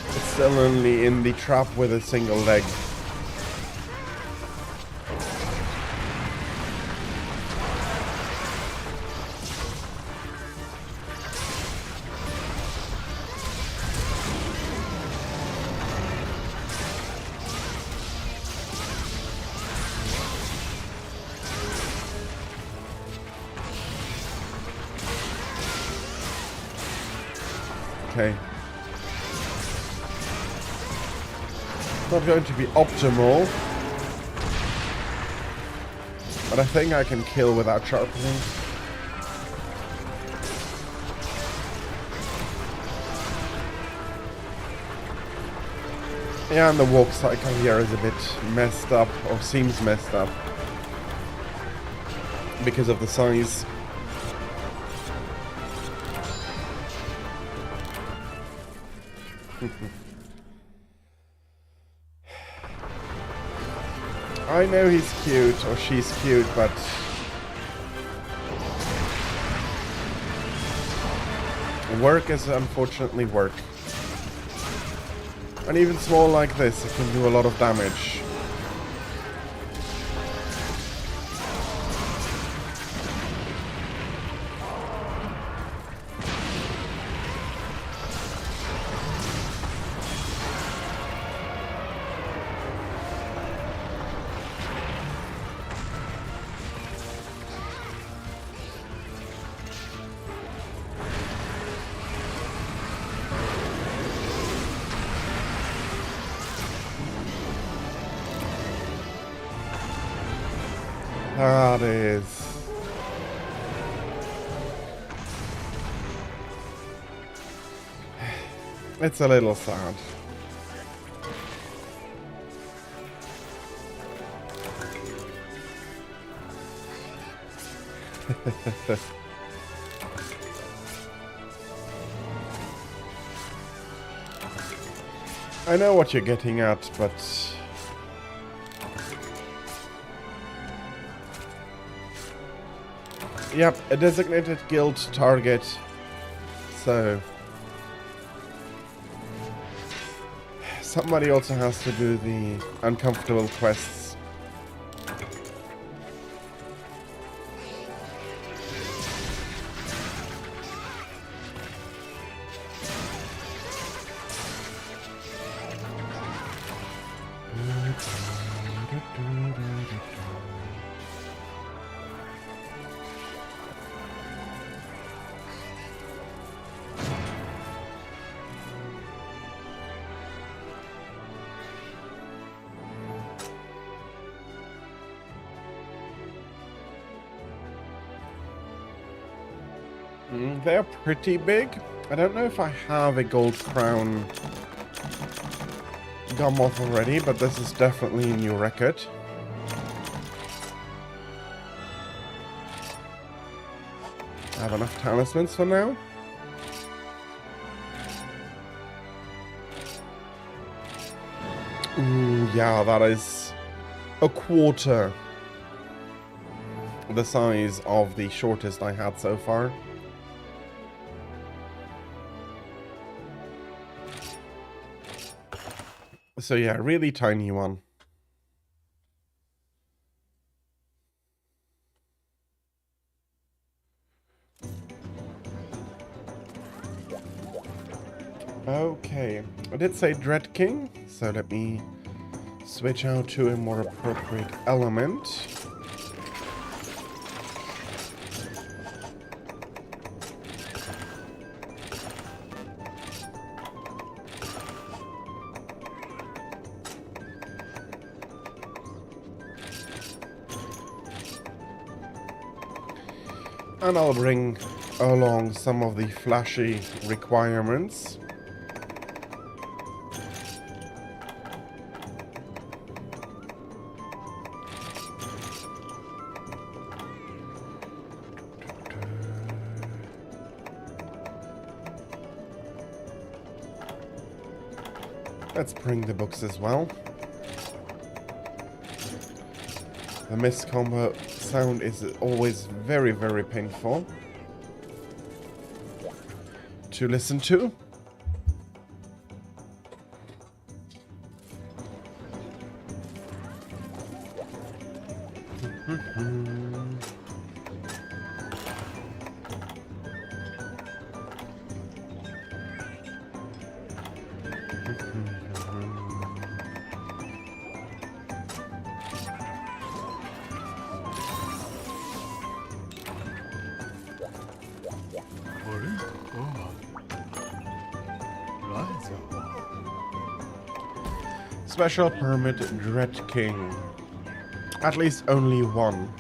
it's still only in the trap with a single leg. Okay. Not going to be optimal, but I think I can kill without sharpening. Yeah, and the walk cycle here is a bit messed up, or seems messed up, because of the size. I know he's cute, or she's cute, but work is unfortunately work. And even small like this, it can do a lot of damage. That is. It's a little sad. I know what you're getting at, but yep, a designated guild target. So somebody also has to do the uncomfortable quests. They're pretty big. I don't know if I have a gold crown Gummoth already, but this is definitely a new record. I have enough talismans for now. Ooh, yeah, that is a quarter the size of the shortest I had so far. So yeah, really tiny one. Okay, I did say Dread King, so let me switch out to a more appropriate element. And I'll bring along some of the flashy requirements. Let's bring the books as well. The miss combo sound is always very, very painful to listen to. Special permit Dread King. At least only one.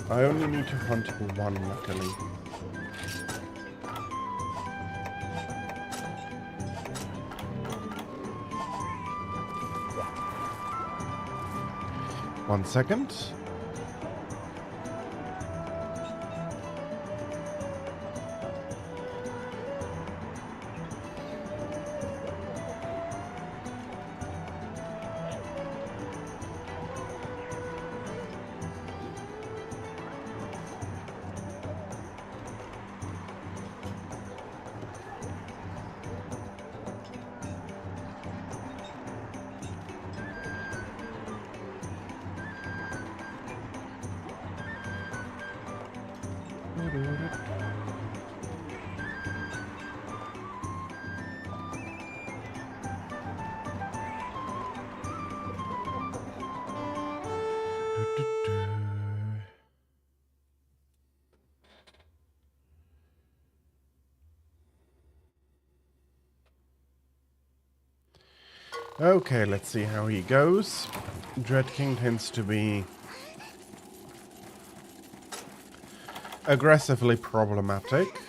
I only need to hunt one, luckily. One second. Okay, let's see how he goes. Dread King tends to be aggressively problematic.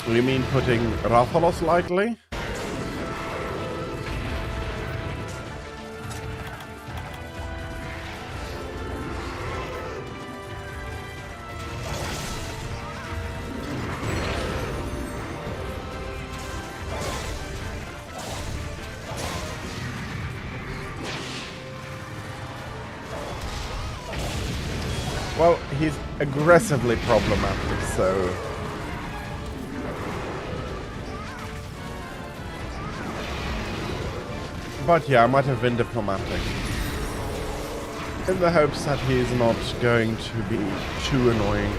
You mean putting Rathalos lightly? Well, he's aggressively problematic, so... But yeah, I might have been diplomatic. In the hopes that he's not going to be too annoying.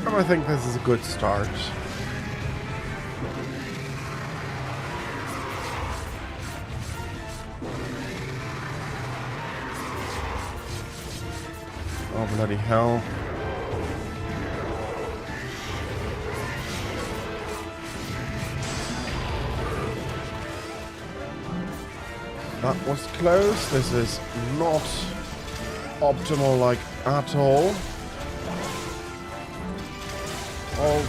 And I think this is a good start. Oh, bloody hell. That was close. This is not optimal, like, at all. I'll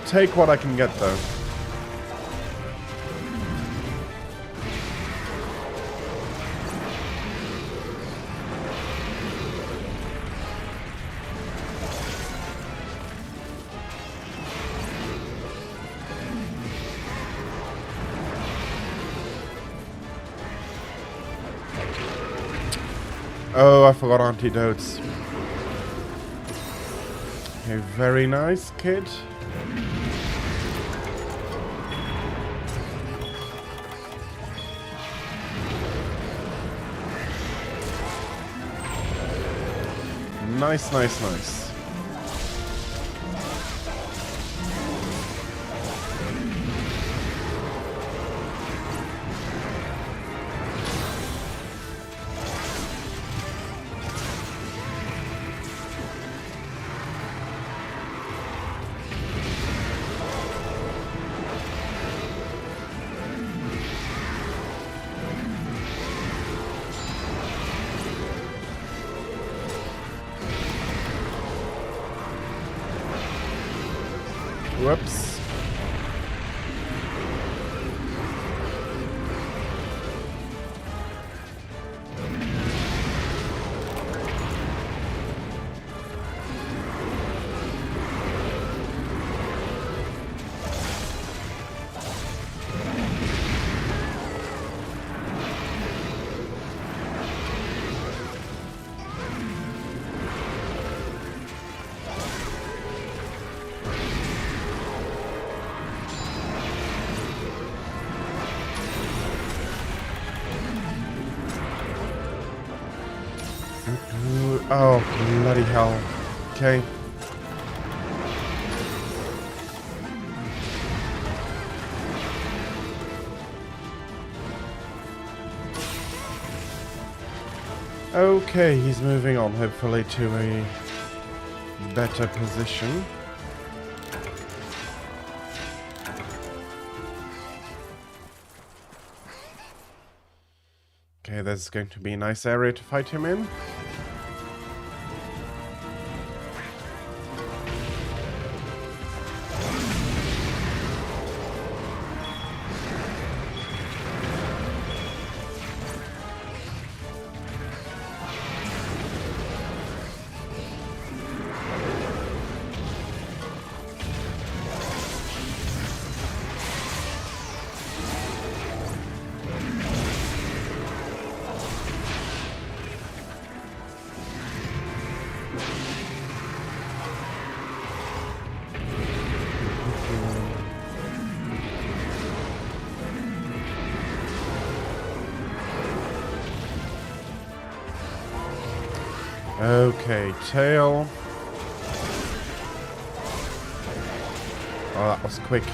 take what I can get, though. Oh, I forgot antidotes. Okay, very nice, kid. Nice, nice, nice. Whoops. Oh, bloody hell. Okay. Okay, he's moving on, hopefully, to a better position. Okay, there's going to be a nice area to fight him in. Okay, tail. Oh, that was quick.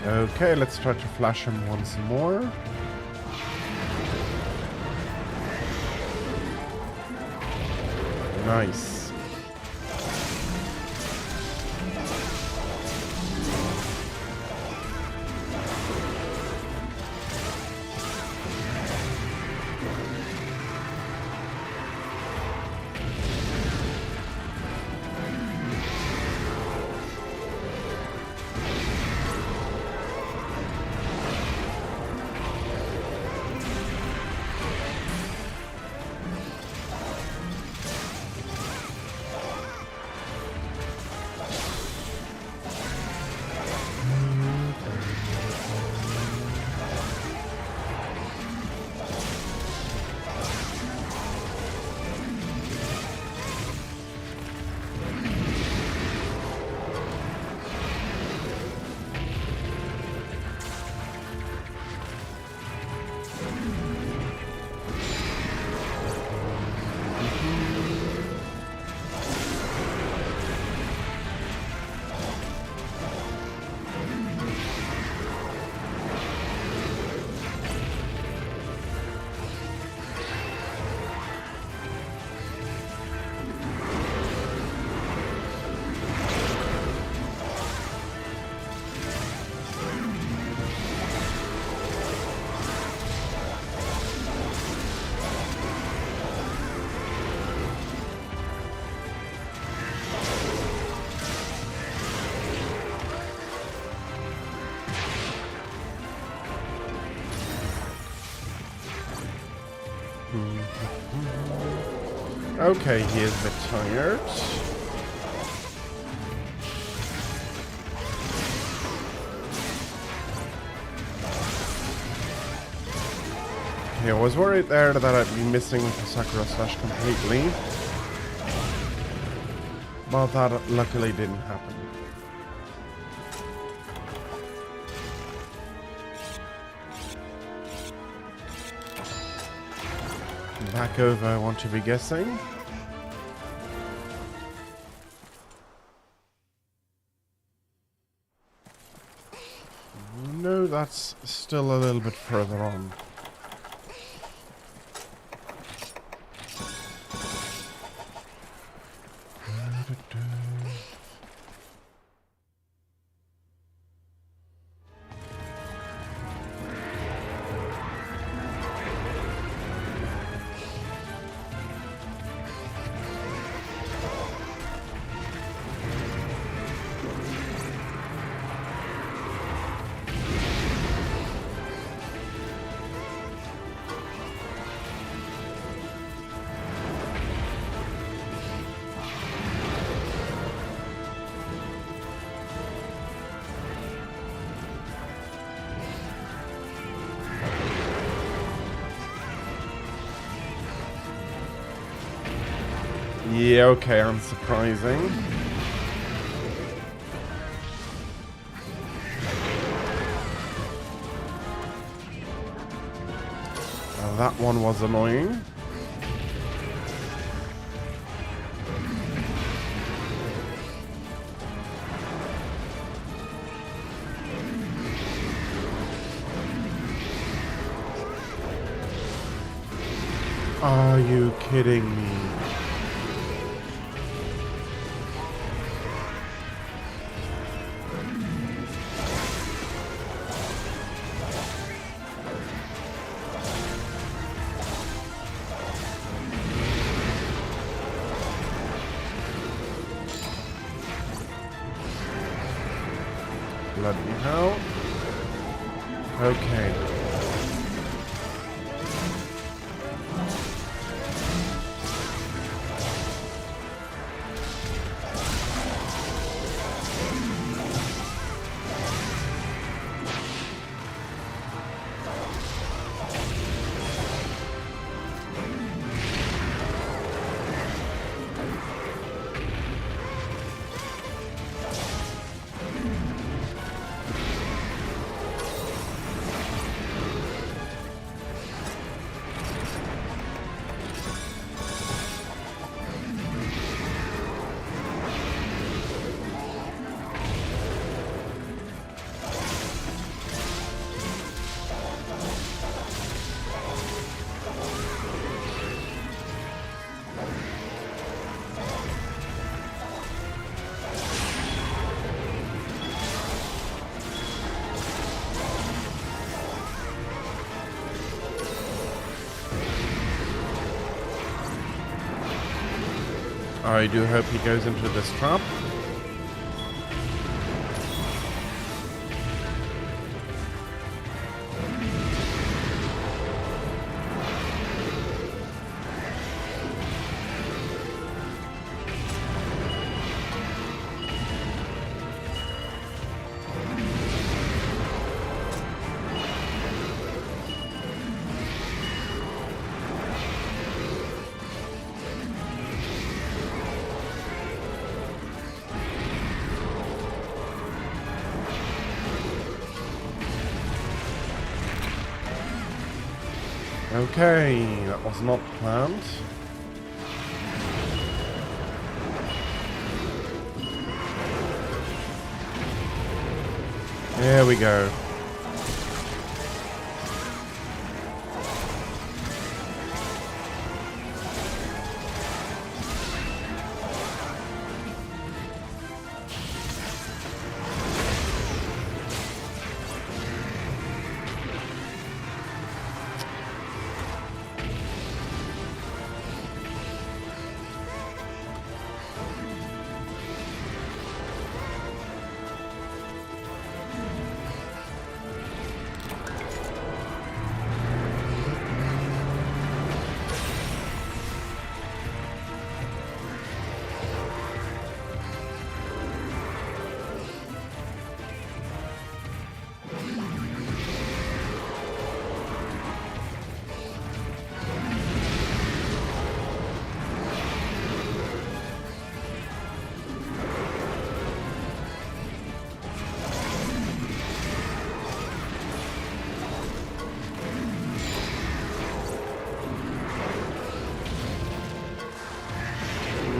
Okay, let's try to flash him once more. Nice. Okay, he is a bit tired. Okay, I was worried there that I'd be missing the Sakura Slash completely. But that luckily didn't happen. Back over, I want to be guessing. No, that's still a little bit further on. Yeah, okay, unsurprising. That one was annoying. Are you kidding me? Bloody hell. Okay. I do hope he goes into this trap. Okay, that was not planned. There we go.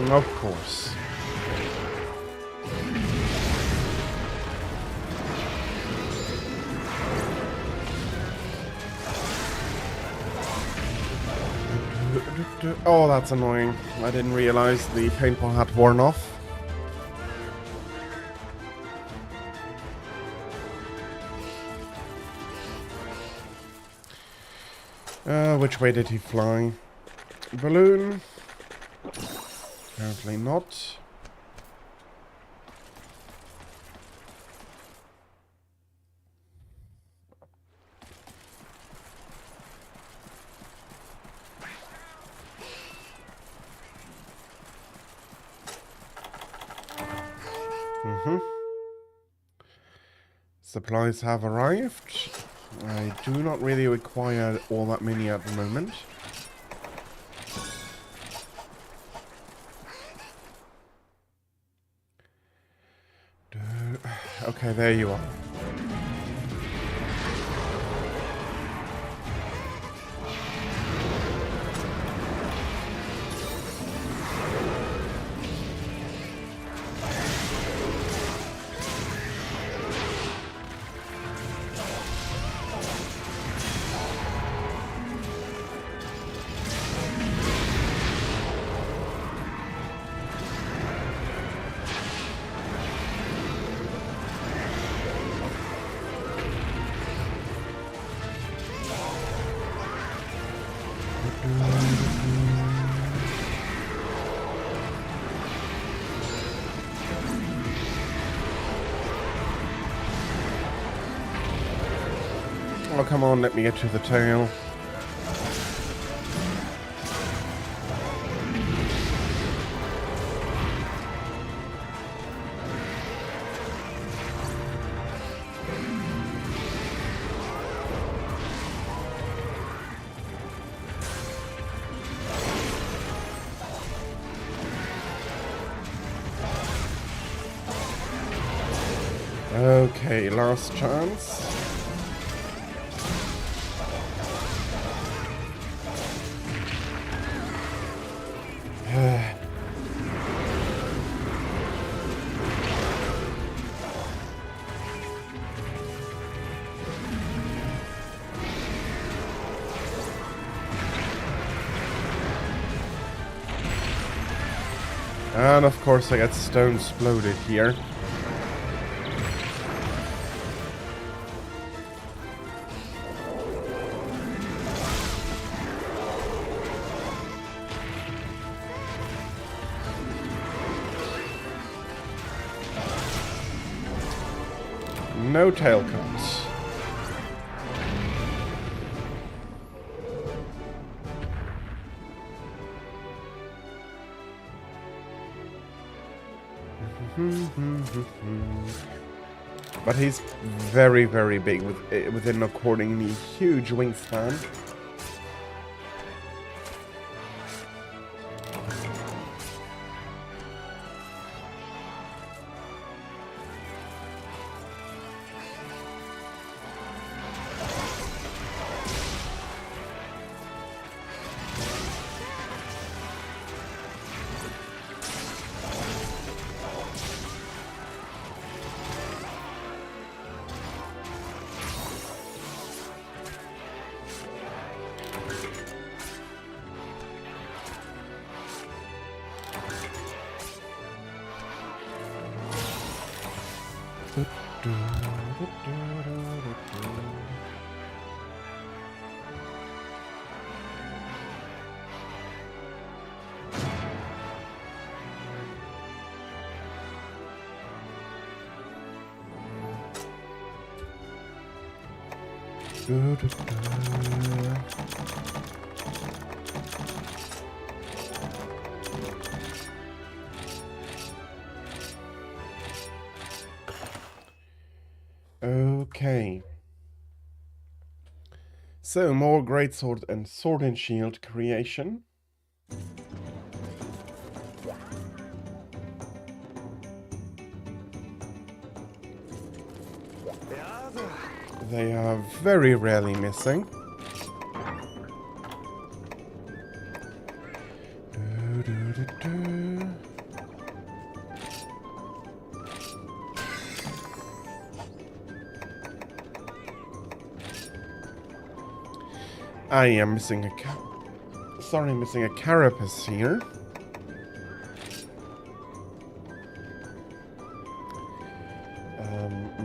Of course. Oh, that's annoying. I didn't realize the paintball had worn off. Which way did he fly? Balloon? Apparently not. Supplies have arrived. I do not really require all that many at the moment. Okay, there you are. Oh, come on, let me get to the tail. Okay, last chance. And of course I get stone exploded here. No tail cuts. But he's very, very big within accordingly huge wingspan. Okay. So, more greatsword and sword and shield creation. They are very rarely missing. I am missing a missing a carapace here.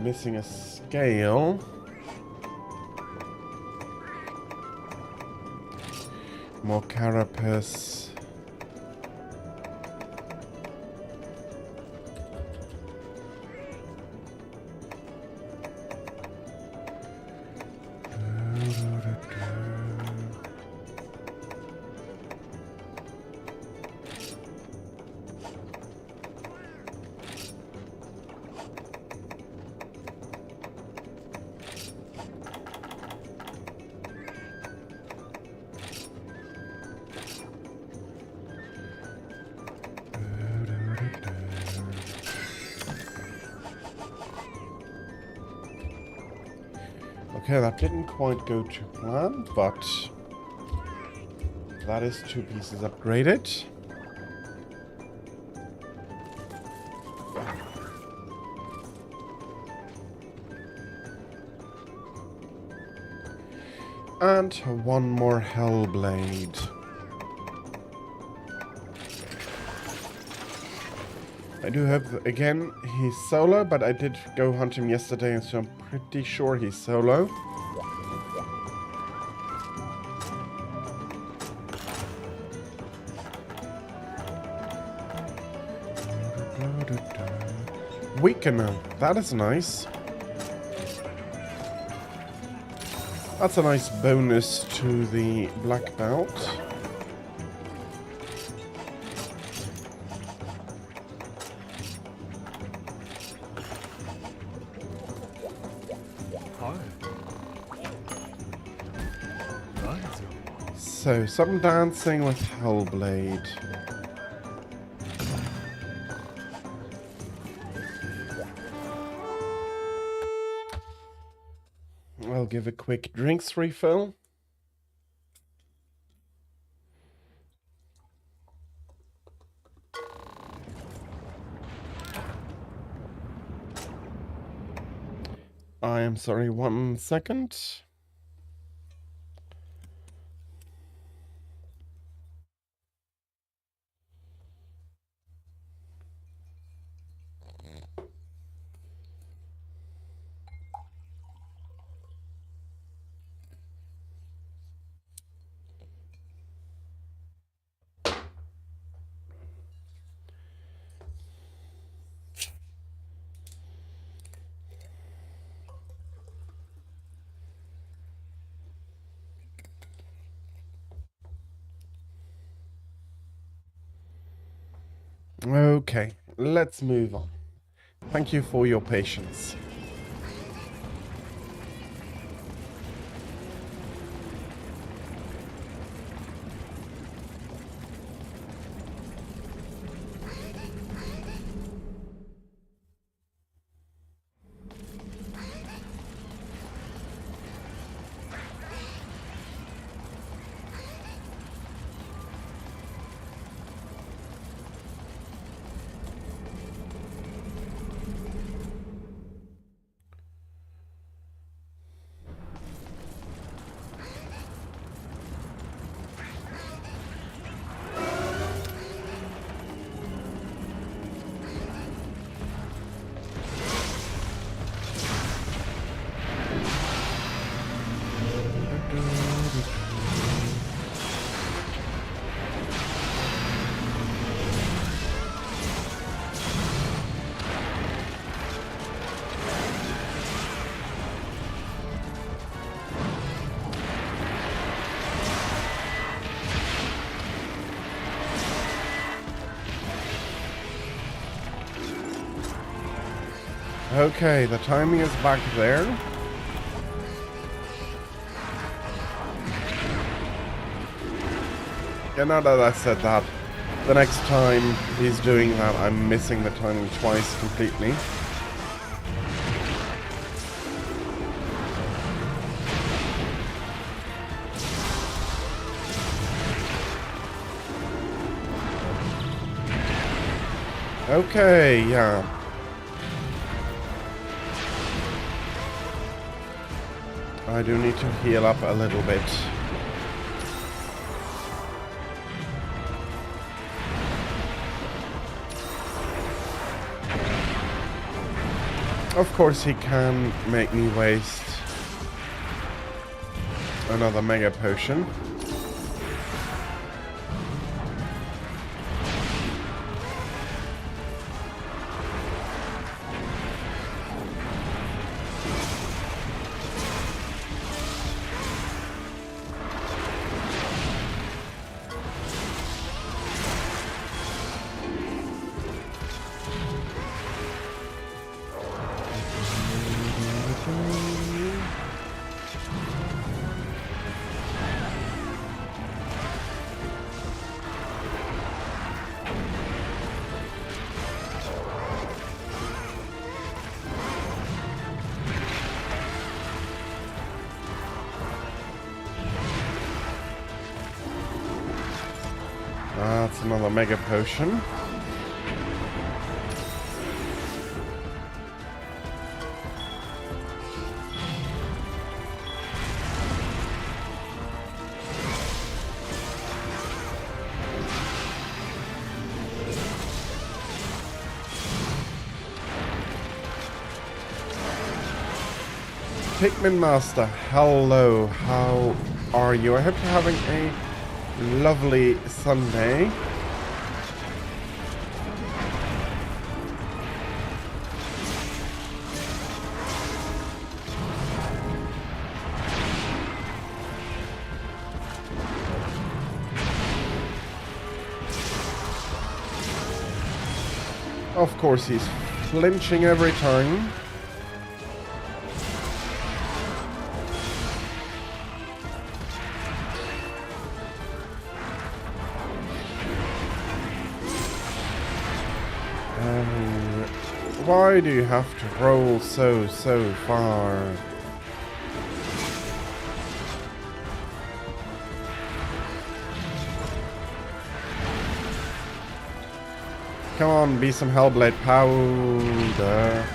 Missing a scale. More carapace. Okay, that didn't quite go to plan, but that is 2 pieces upgraded. And 1 more Hellblade. I do have, again, he's solo, but I did go hunt him yesterday, so I'm pretty sure he's solo. Weakener, that is nice. That's a nice bonus to the black belt. So, some dancing with Hellblade. I'll give a quick drinks refill. I am sorry, 1 second. Okay, let's move on. Thank you for your patience. Okay, the timing is back there. Yeah, now that I said that, the next time he's doing that, I'm missing the timing twice completely. Okay, yeah. I do need to heal up a little bit. Of course, he can make me waste another Mega Potion. That's another Mega Potion. Pikmin Master, hello, how are you? I hope you're having a lovely Sunday. Of course, he's flinching every time. Why do you have to roll so far? Come on, be some Hellblade powder.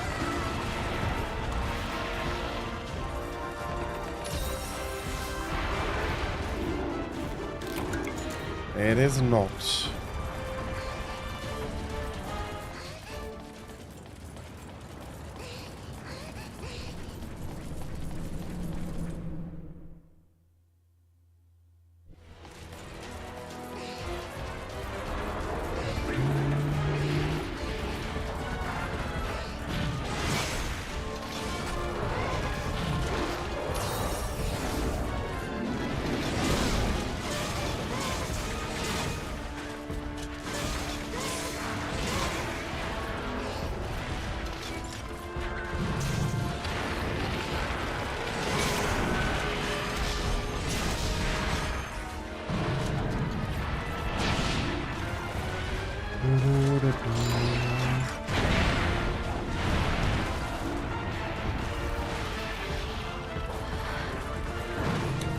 It is not.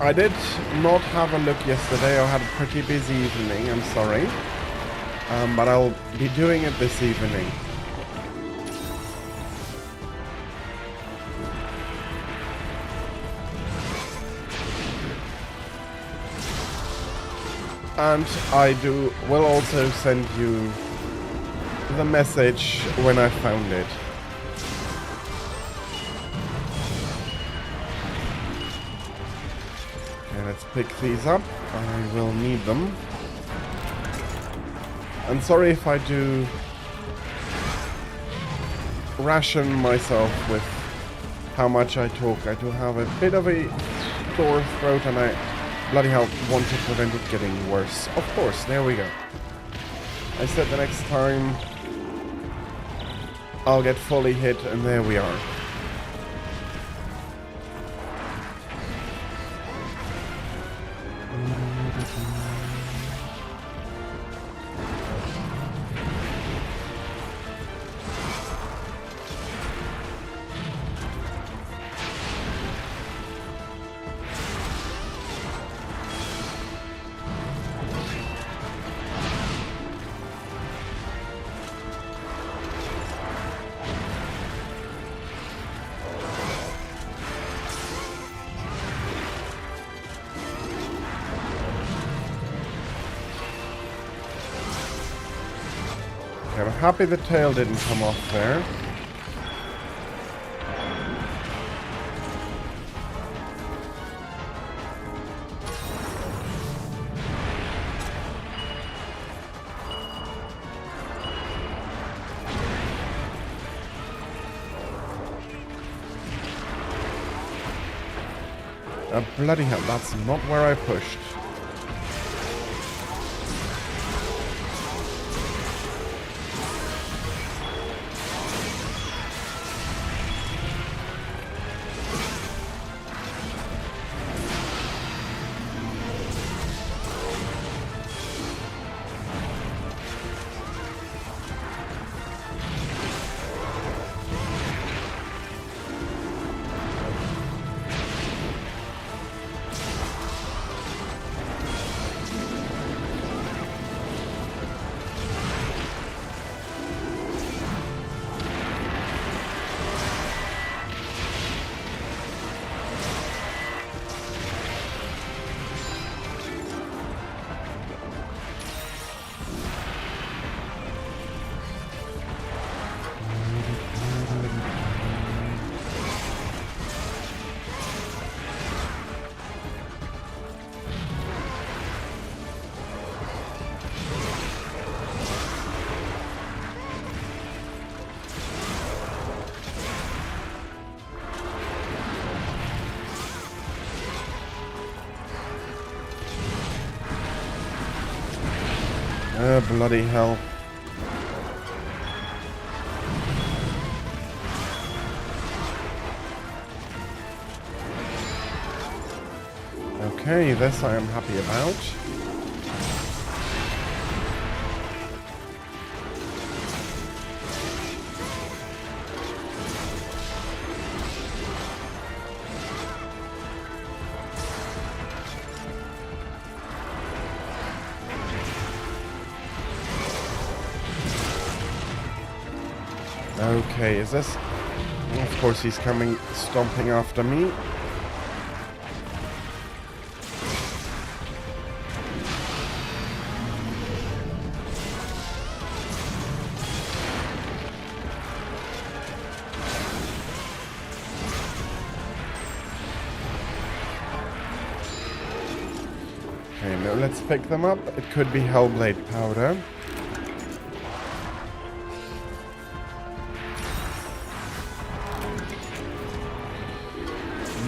I did not have a look yesterday. I had a pretty busy evening, I'm sorry. But I'll be doing it this evening. And will also send you the message when I found it. Okay, let's pick these up. I will need them. And sorry if I do ration myself with how much I talk. I do have a bit of a sore throat and I bloody hell want to prevent it getting worse. Of course, there we go. I said the next time I'll get fully hit, and there we are. I'm happy the tail didn't come off there. Bloody hell, that's not where I pushed. Bloody hell. Okay, this I am happy about. Okay, is this... Of course he's coming, stomping after me. Okay, now let's pick them up. It could be Hellblade powder.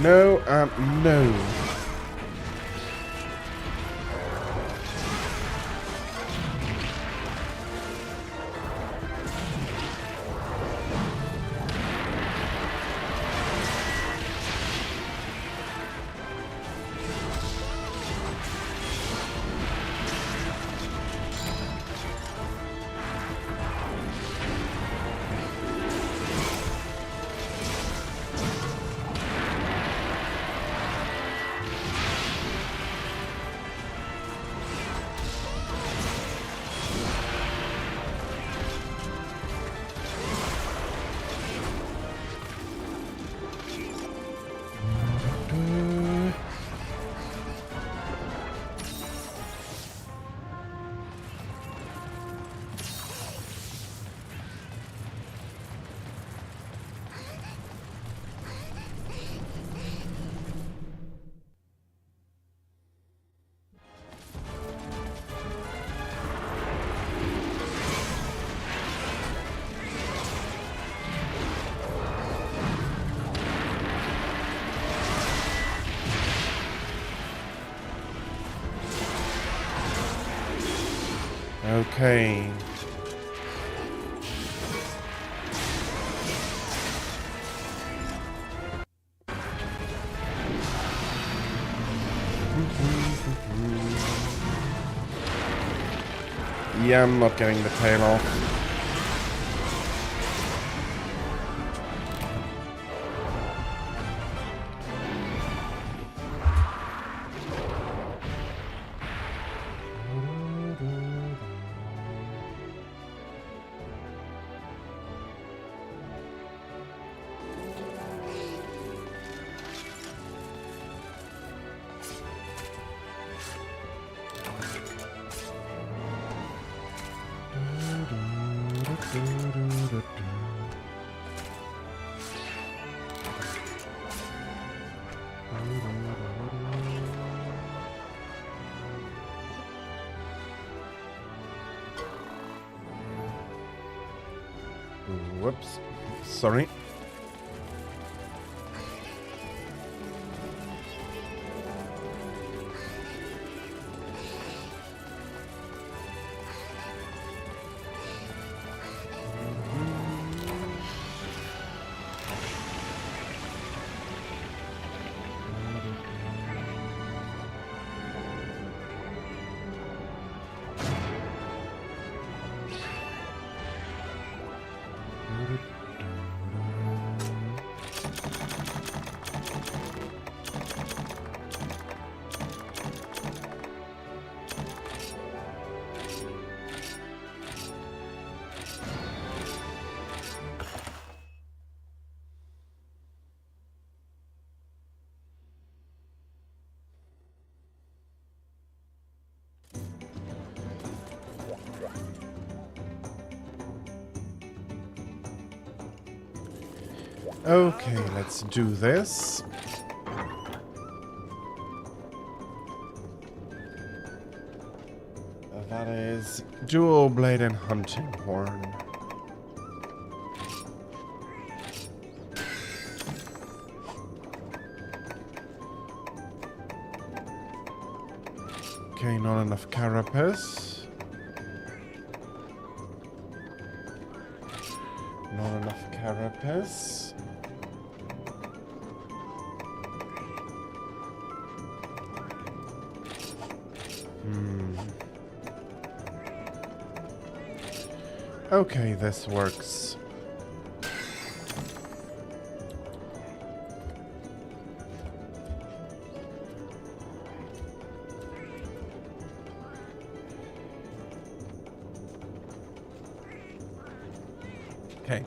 No, no. Okay. Yeah, I'm not getting the tail off. Whoops. Sorry. Okay, let's do this. That is dual blade and hunting horn. Okay, not enough carapace. Not enough carapace. Okay, this works. Okay.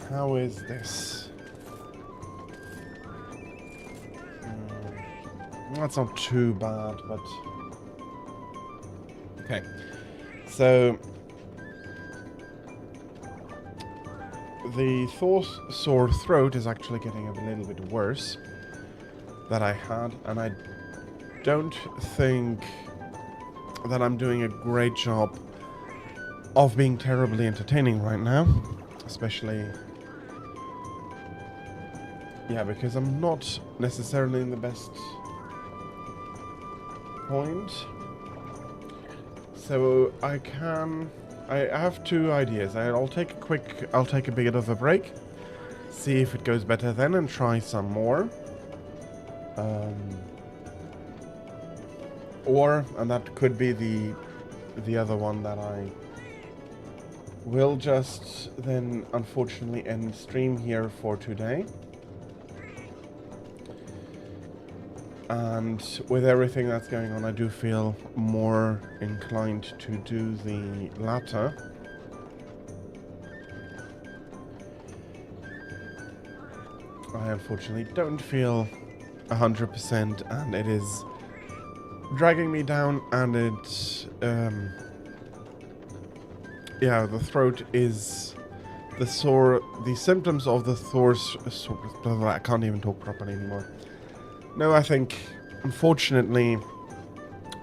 How is this? That's not too bad, but... Okay. So... the sore throat is actually getting a little bit worse that I had, and I don't think that I'm doing a great job of being terribly entertaining right now, especially, yeah, because I'm not necessarily in the best point. So I have two ideas. I'll take a bit of a break, see if it goes better then, and try some more. And that could be the other one, that I will just then unfortunately end stream here for today. And with everything that's going on, I do feel more inclined to do the latter. I unfortunately don't feel 100%, and it is dragging me down, and it, yeah, the throat is the symptoms of the I can't even talk properly anymore. No, I think, unfortunately,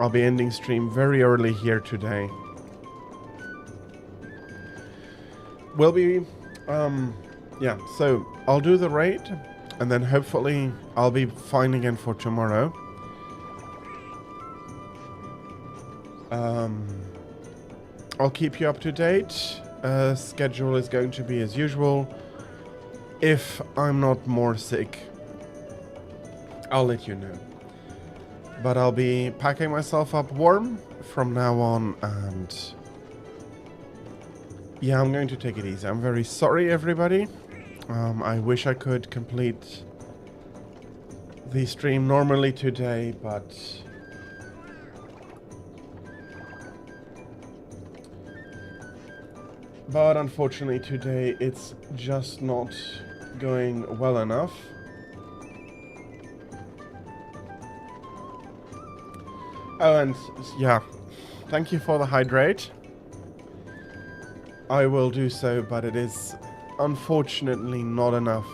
I'll be ending stream very early here today. Will be, yeah, so I'll do the raid, and then hopefully I'll be fine again for tomorrow. I'll keep you up to date. Schedule is going to be as usual. If I'm not more sick, I'll let you know. But I'll be packing myself up warm from now on, and yeah, I'm going to take it easy. I'm very sorry, everybody. I wish I could complete the stream normally today, but unfortunately today it's just not going well enough. Oh, and yeah, thank you for the hydrate. I will do so, but it is unfortunately not enough.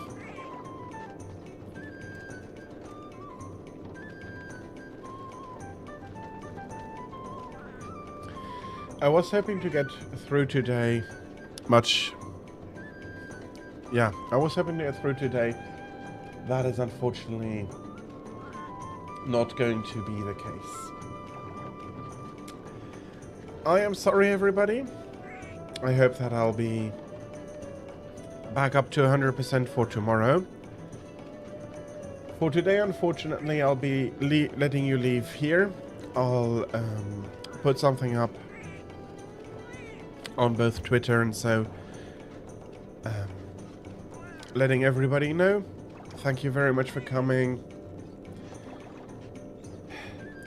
I was hoping to get through today I was hoping to get through today. That is unfortunately not going to be the case. I am sorry, everybody. I hope that I'll be back up to 100% for tomorrow. For today, unfortunately, I'll be letting you leave here. I'll put something up on both Twitter and so, letting everybody know. Thank you very much for coming.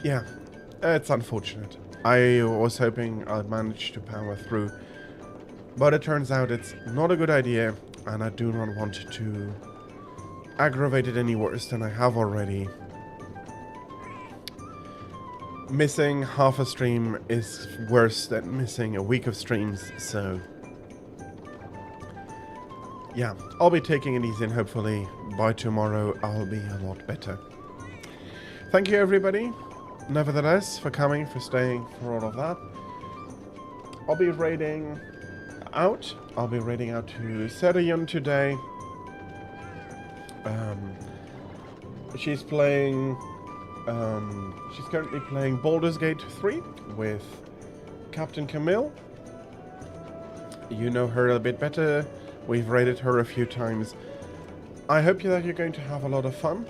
Yeah, it's unfortunate. I was hoping I'd manage to power through But it turns out it's not a good idea, and I do not want to aggravate it any worse than I have already. Missing half a stream is worse than missing a week of streams, so yeah, I'll be taking it easy, and hopefully by tomorrow I'll be a lot better. Thank you everybody, nevertheless, for coming, for staying, for all of that. I'll be raiding out. I'll be raiding out to Serayun today. She's playing... she's currently playing Baldur's Gate 3 with Captain Camille. You know her a bit better. We've raided her a few times. I hope that you're going to have a lot of fun.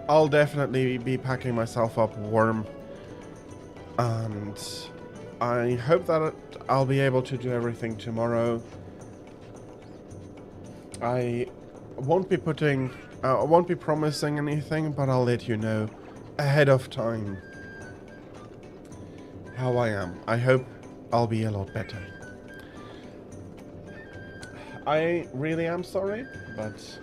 I'll definitely be packing myself up warm. And I hope that I'll be able to do everything tomorrow. I won't be promising anything, but I'll let you know ahead of time how I am. I hope I'll be a lot better. I really am sorry, but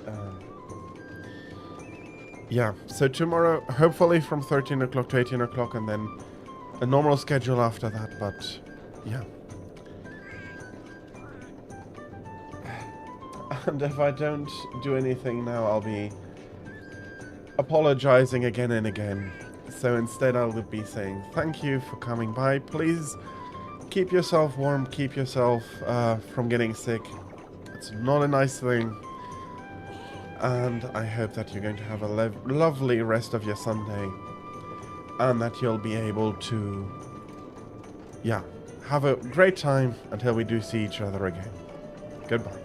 yeah, so tomorrow, hopefully from 13 o'clock to 18 o'clock, and then a normal schedule after that, but yeah. And if I don't do anything now, I'll be apologizing again and again. So instead I will be saying thank you for coming by. Please keep yourself warm, keep yourself from getting sick. It's not a nice thing. And I hope that you're going to have a lovely rest of your Sunday. And that you'll be able to, yeah, have a great time until we do see each other again. Goodbye.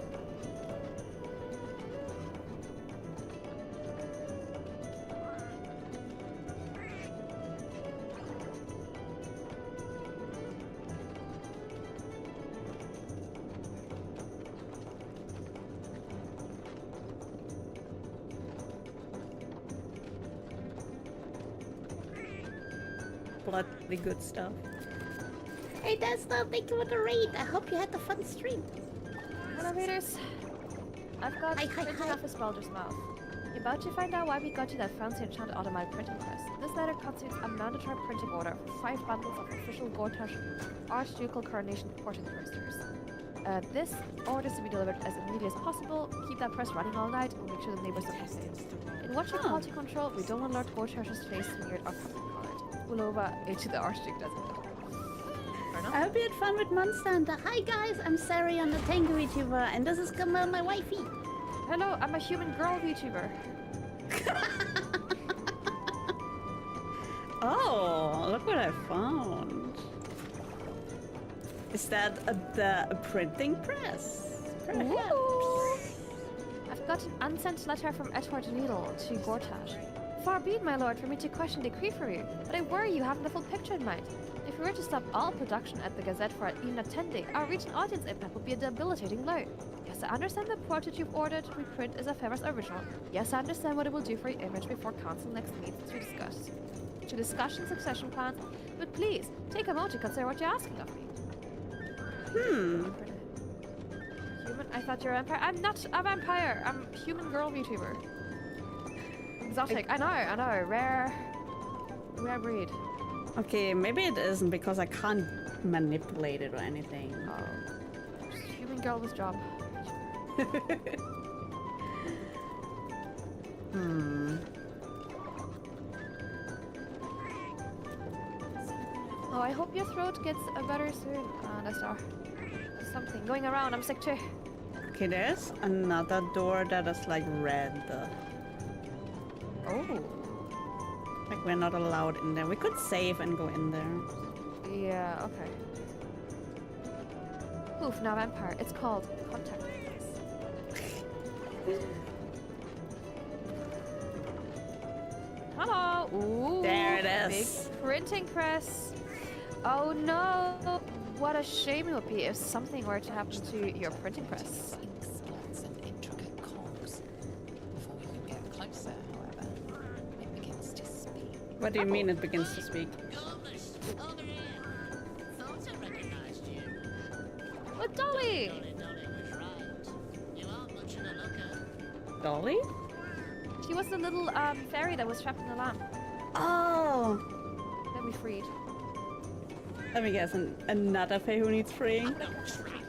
The good stuff. Hey Desna, thank you for the raid. I hope you had a fun stream. Hello readers. I've got printing off a Baldur's Mouth. You're about to find out why we got you that fancy enchanted automatic printing press. This letter constitutes a mandatory printing order for 5 bundles of official Gortash Archducal Coronation porting posters. This order is to be delivered as immediately as possible. Keep that press running all night and make sure the neighbors don't complain. In watching quality control, we don't want Lord Gortash's face smeared or puppet colored. Ulova to the Archduke doesn't it? I hope you had fun with Monster Hunter. Hi guys, I'm Sari, I'm the Tengu VTuber, and this is Kamal, my wifey. Hello, I'm a human girl VTuber. Oh, look what I found. Is that a printing press? Perhaps. I've got an unsent letter from Edward Needle to Gortash. Far be it, my lord, for me to question decree for you, but I worry you haven't the full picture in mind. If we were to stop all production at the Gazette for even a 10-day, our reach and audience impact would be a debilitating blow. Yes, I understand the portrait you've ordered reprint is a famous original. Yes, I understand what it will do for your image before council next meets to discuss succession plans, but please, take a moment to consider what you're asking of me. Human? I thought you were a vampire. I'm not a vampire. I'm a human girl VTuber. Exotic. I know. Rare breed. Okay, maybe it isn't because I can't manipulate it or anything. Oh. Just human girl with job. Oh, I hope your throat gets better soon, Nestor. There's something going around. I'm sick too. Okay, there's another door that is like red. Oh. Like we're not allowed in there. We could save and go in there. Yeah, okay. Oof, now vampire. It's called contact. Hello. Ooh, there it is. Big printing press. Oh no. What a shame it would be if something were to happen to your printing press. What do you mean it begins to speak? With Dolly! Dolly was right. You aren't much of a looker. Dolly? She was the little fairy that was trapped in the lamp Oh! that we freed. Let me guess, another Fae who needs freeing? Not straight.